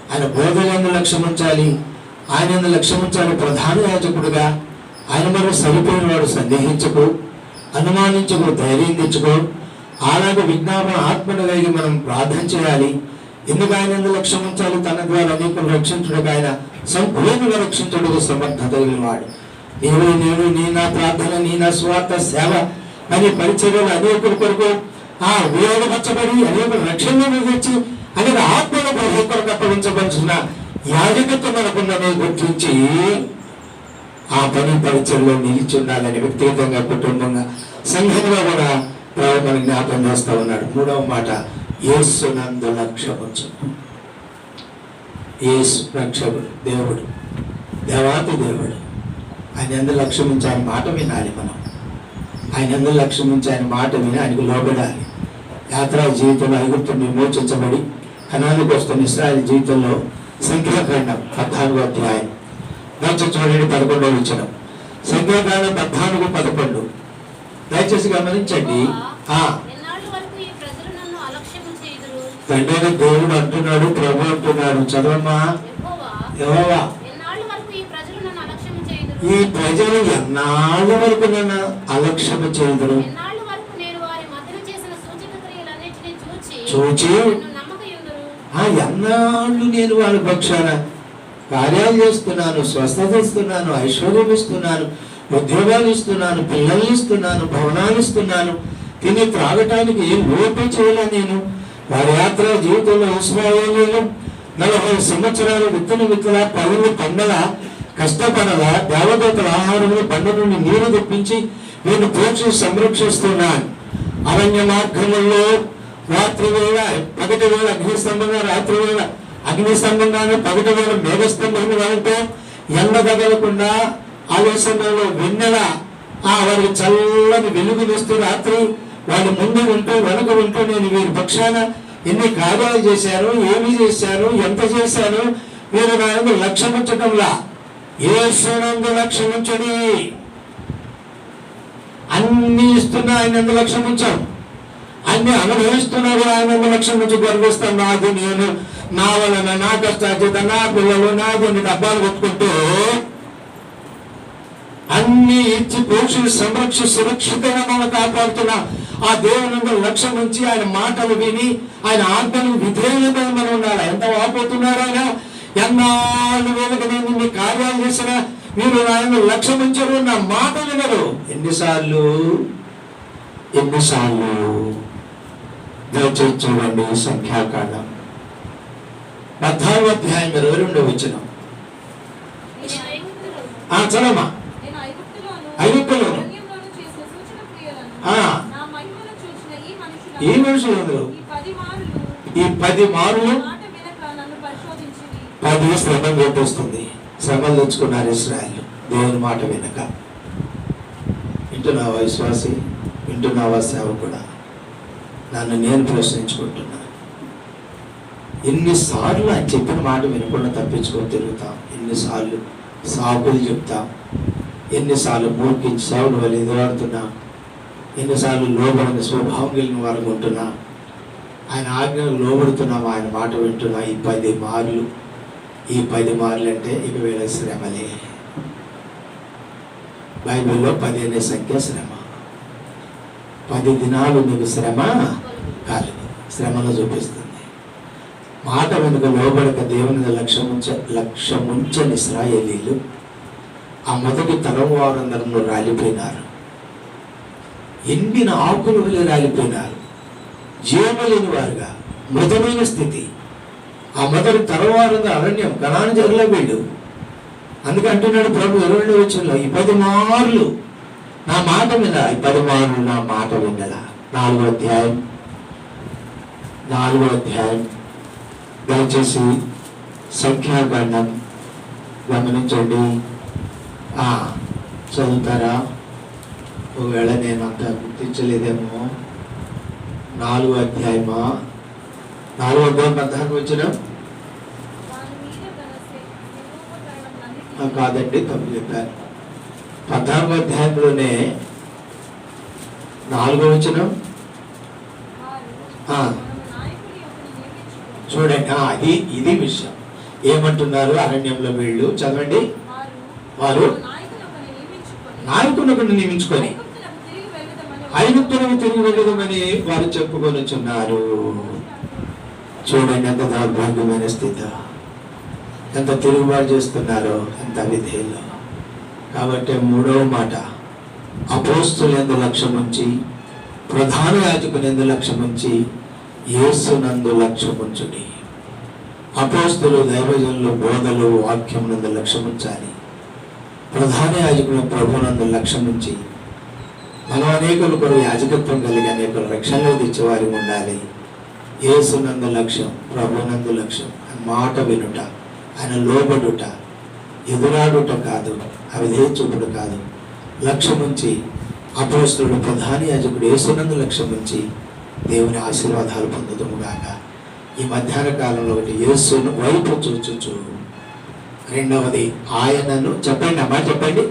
[SPEAKER 1] ఆయన బోధలందు లక్ష్యం ఉంచాలి. ఆయన లక్ష్యం ఉంచాలి ప్రధాన యాజకుడుగా. ఆయన మనం సరిపోయిన వాడు. సందేహించకు, అనుమానించకు, ధైర్యం తెచ్చుకో. అలాగే విజ్ఞాపన ఆత్మను కలిగి మనం ప్రార్థన చేయాలి. ఎందుకు ఆయన లక్ష్యం ఉంచాలి? తన ద్వారా అనేకులు రక్షించుటకు, ఆయన సంపూర్ణంగా రక్షించుటకు సమర్థత కలిగిన వాడు. నేను నీ నా ప్రార్థన, నీ నా స్వార్థ సేవ అనే పరిచర్యలు అనేకుల కొరకు ఉపయోగపరచబడి అనేకులు రక్షణను తెచ్చి అనేక ఆత్మల కొరకు అప్పగించబడుతున్న యాజకత్వం మనకున్నదే గుర్తించి ఆ పని పరిచయలో నిలిచి ఉండాలని వ్యక్తిగతంగా, కుటుంబంగా, సంఘంగా కూడా మనకు జ్ఞాపకం చేస్తా ఉన్నాడు. 3వ మాట, యేసునందు లక్ష్యముంచు. యేసు రక్షకుడు, దేవుడు, దేవాతి దేవుడు. ఆయన ఎందుకు లక్ష్యం ఉంచి ఆయన మాట వినాలి. మనం ఆయన ఎందుకు లక్ష్యం ఉంచి ఆయన మాట విని ఆయనకు లోబడాలి. యాత్రా జీవితంలో ఐగుప్తుని విమోచించబడి కనానికి వస్తున్న ఇశ్రాయేలు జీవితంలో సంఖ్యాకాండం 14వ అధ్యాయం చూడండి 11వ వచనం. సంఖ్యాకాండం 14:11 దయచేసి గమనించండి. తండ్రి దేవుడు అంటున్నాడు, ప్రభు అంటున్నాడు. చదవమ్మా. యెహోవా, ఈ ప్రజలు ఎన్నాళ్ళ వరకు నన్ను అలక్ష్యము చేయుదురు? చూచి ఎన్నాళ్ళు నేను వాళ్ళ పక్షాన కార్యాలు చేస్తున్నాను, స్వస్థత ఇస్తున్నాను, ఐశ్వర్యం ఇస్తున్నాను, ఉద్యోగాలు ఇస్తున్నాను, పిల్లల్ని ఇస్తున్నాను, భవనాలు ఇస్తున్నాను, తిని త్రాగటానికి ఏం లోపే చేయలే నేను. వారి యాత్ర జీవితంలో ఇశ్రాయేలీయులు 40 సంవత్సరాలు విత్తల పనులు పండల కష్టపడల దేవదూతల ఆహారములు బండ నుండి నీరు తెప్పించి నేను పోషి సంరక్షిస్తున్నాను. అరణ్య మార్గముల్లో రాత్రి వేళ పగటి వేళ అగ్నిస్తంభంగా, రాత్రి వేళ అగ్నిస్తంభంగానే, పగటి వేళ మేఘస్తంభంగా వెళ్తే ఎండ తగలకుండా ఆలోచనలో వెన్నెల వారికి చల్లని వెలుగునిస్తూ రాత్రి వారి ముందు ఉంటూ వెనక ఉంటూ నేను వీరి పక్షాన ఎన్ని కార్యాలు చేశాను, ఏమి చేశాను, ఎంత చేశాను, వీరు నా యందు లక్ష్యం ఉంచటంలా. యేసునందు లక్ష్యం ఉంచని అన్ని ఇస్తున్నా ఆయన ఎందు లక్ష్యం ఉంచాం. అన్ని అనుభవిస్తున్నా కూడా ఆయన లక్ష్యం ఉంచి గర్విస్తాం. నాది నేను, నా వలన, నా కష్టార్జిత, నా పిల్లలు, నా కొన్ని డబ్బాలు కొట్టుకుంటూ అన్ని ఇచ్చి పోషి సంరక్షి సురక్షితంగా మనం కాపాడుతున్నా ఆ దేవుని లక్ష్యం నుంచి ఆయన మాటలు విని ఆయన ఆజ్ఞలు విధేయులుగా మనం ఉండాలి. ఎంత వాపోతున్నాడు ఆయన! ఎన్నాళ్ళు వేలకు నేను మీ కార్యాలు చేసినా మీరు ఆయన లక్ష్యం ఉంచరు, నా మాట వినరు. ఎన్నిసార్లు దయచేసి చూడండి. సంఖ్యాకాండం 14వ అధ్యాయం 22వ వచనం. చదవమ్మా. ఐగుప్తులోను ఈ మనుషులు ఈ 10 మార్లు 10 శ్రమం కొట్టేస్తుంది. శ్రమలు తెచ్చుకున్నారు ఇశ్రాయేలు దేవుని మాట వినక. వింటున్నావా విశ్వాసి? వింటున్నావా సేవకుడా? నన్ను నేను ప్రశ్నించుకుంటున్నా. ఎన్నిసార్లు ఆయన చెప్పిన మాట వినకుండా తప్పించుకొని తిరుగుతాం? ఎన్నిసార్లు సాకులు చెప్తాం? ఎన్నిసార్లు మూర్ఖించి సేవను వాళ్ళు ఎదురాడుతున్నాం? ఎన్నిసార్లు లోబడిన స్వభావం కలిగిన వారు ఉంటున్నాం? ఆయన ఆజ్ఞలు లోబడుతున్నాం, ఆయన మాట వింటున్నాం. ఈ 10 మార్లు, ఈ 10 మార్లు అంటే ఇక వేళ శ్రమలే. బైబిల్లో 10 అనే సంఖ్య శ్రమ. 10 దినాలు నీకు శ్రమ కాలేదు, శ్రమను చూపిస్తుంది. మాట వెనుక లోబడక దేవుని లక్ష్యముంచని ఇశ్రాయేలీయులు
[SPEAKER 2] ఆ మొదటి తరం వారందరూ రాలిపోయినారు. ఎండిన ఆకులు వలె రాలిపోయినారు. జీవము లేని వారుగా మృతమైన స్థితి. ఆ మొదటి తరం వారందరూ అరణ్యం కనాను జరుల వీళ్ళు. అందుకే అంటున్నాడు ప్రభు 22వ వచనంలో, ఈ 10 మార్లు నా మాట విన, ఈ 10 మార్లు నా మాట వినలా. 4వ అధ్యాయం దయచేసి సంఖ్యాకాండం గమనించండి. చదువుతారా? ఒకవేళ నేను అంత గుర్తించలేదేమో. 4వ అధ్యాయమా? 4వ అధ్యాయం 14 వచనం కాదండి, తప్పు చెప్పారు. 14వ అధ్యాయంలోనే 4వ వచనం చూడండి. ఇది విషయం. ఏమంటున్నారు అరణ్యంలో వీళ్ళు? చదవండి. వారు నాయకులను నియమించుకొని ఐగుప్తులకు తిరిగి వెళ్ళదమని వారు చెప్పుకొని వచ్చున్నారు. చూడండి ఎంత దౌర్భాగ్యమైన స్థితి, ఎంత తిరుగుబాటు చేస్తున్నారో, ఎంత విధేయులు. కాబట్టి 3వ మాట, అపోస్తులందు లక్ష్యం ఉంచి, ప్రధాన యాజకులందు లక్ష్యం ఉంచి, యేసునందు లక్ష్యం ఉంచుడి. అపోస్తులు, దైవజనులు, బోధలు, వాక్యం నందు లక్ష్యం ఉంచాలి. ప్రధాన యాజకులు ప్రభునందు లక్ష్యం ఉంచి, మనం అనేకుల కొరకు యాజకత్వం కలిగి అనేకుల రక్షణలో తెచ్చేవారి ఉండాలి. యేసునందు లక్ష్యం, ప్రభునందు లక్ష్యం, మాట వినుట, ఆయన లోబడుట, ఎదురాడుట కాదు, అవిధేయ చూపుడు కాదు. లక్ష్యం ఉంచి అపోస్తులుడు, ప్రధాన యాజకుడు యేసునందు లక్ష్యం ఉంచి దేవుని ఆశీర్వాదాలు పొందుదుముగాక. ఈ మధ్యాహ్న కాలంలో ఒకటి యేసును వైపు చూచుచు, రెండవది ఆయనను చెప్పండి అమ్మా, చెప్పండి,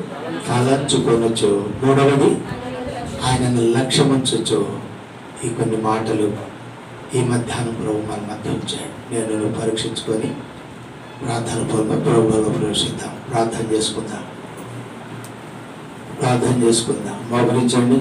[SPEAKER 2] తలంచుకొనొచ్చు, మూడవది ఆయనను లక్ష్యముంచొచ్చు. ఈ కొన్ని మాటలు ఈ మధ్యాహ్నం ప్రభు మన మధ్య ఉంచాడు. నేను పరీక్షించుకొని ప్రార్థన పూర్వక ప్రభువులో ప్రవేశిద్దాం. ప్రార్థన చేసుకుందాం. మోకరించండి.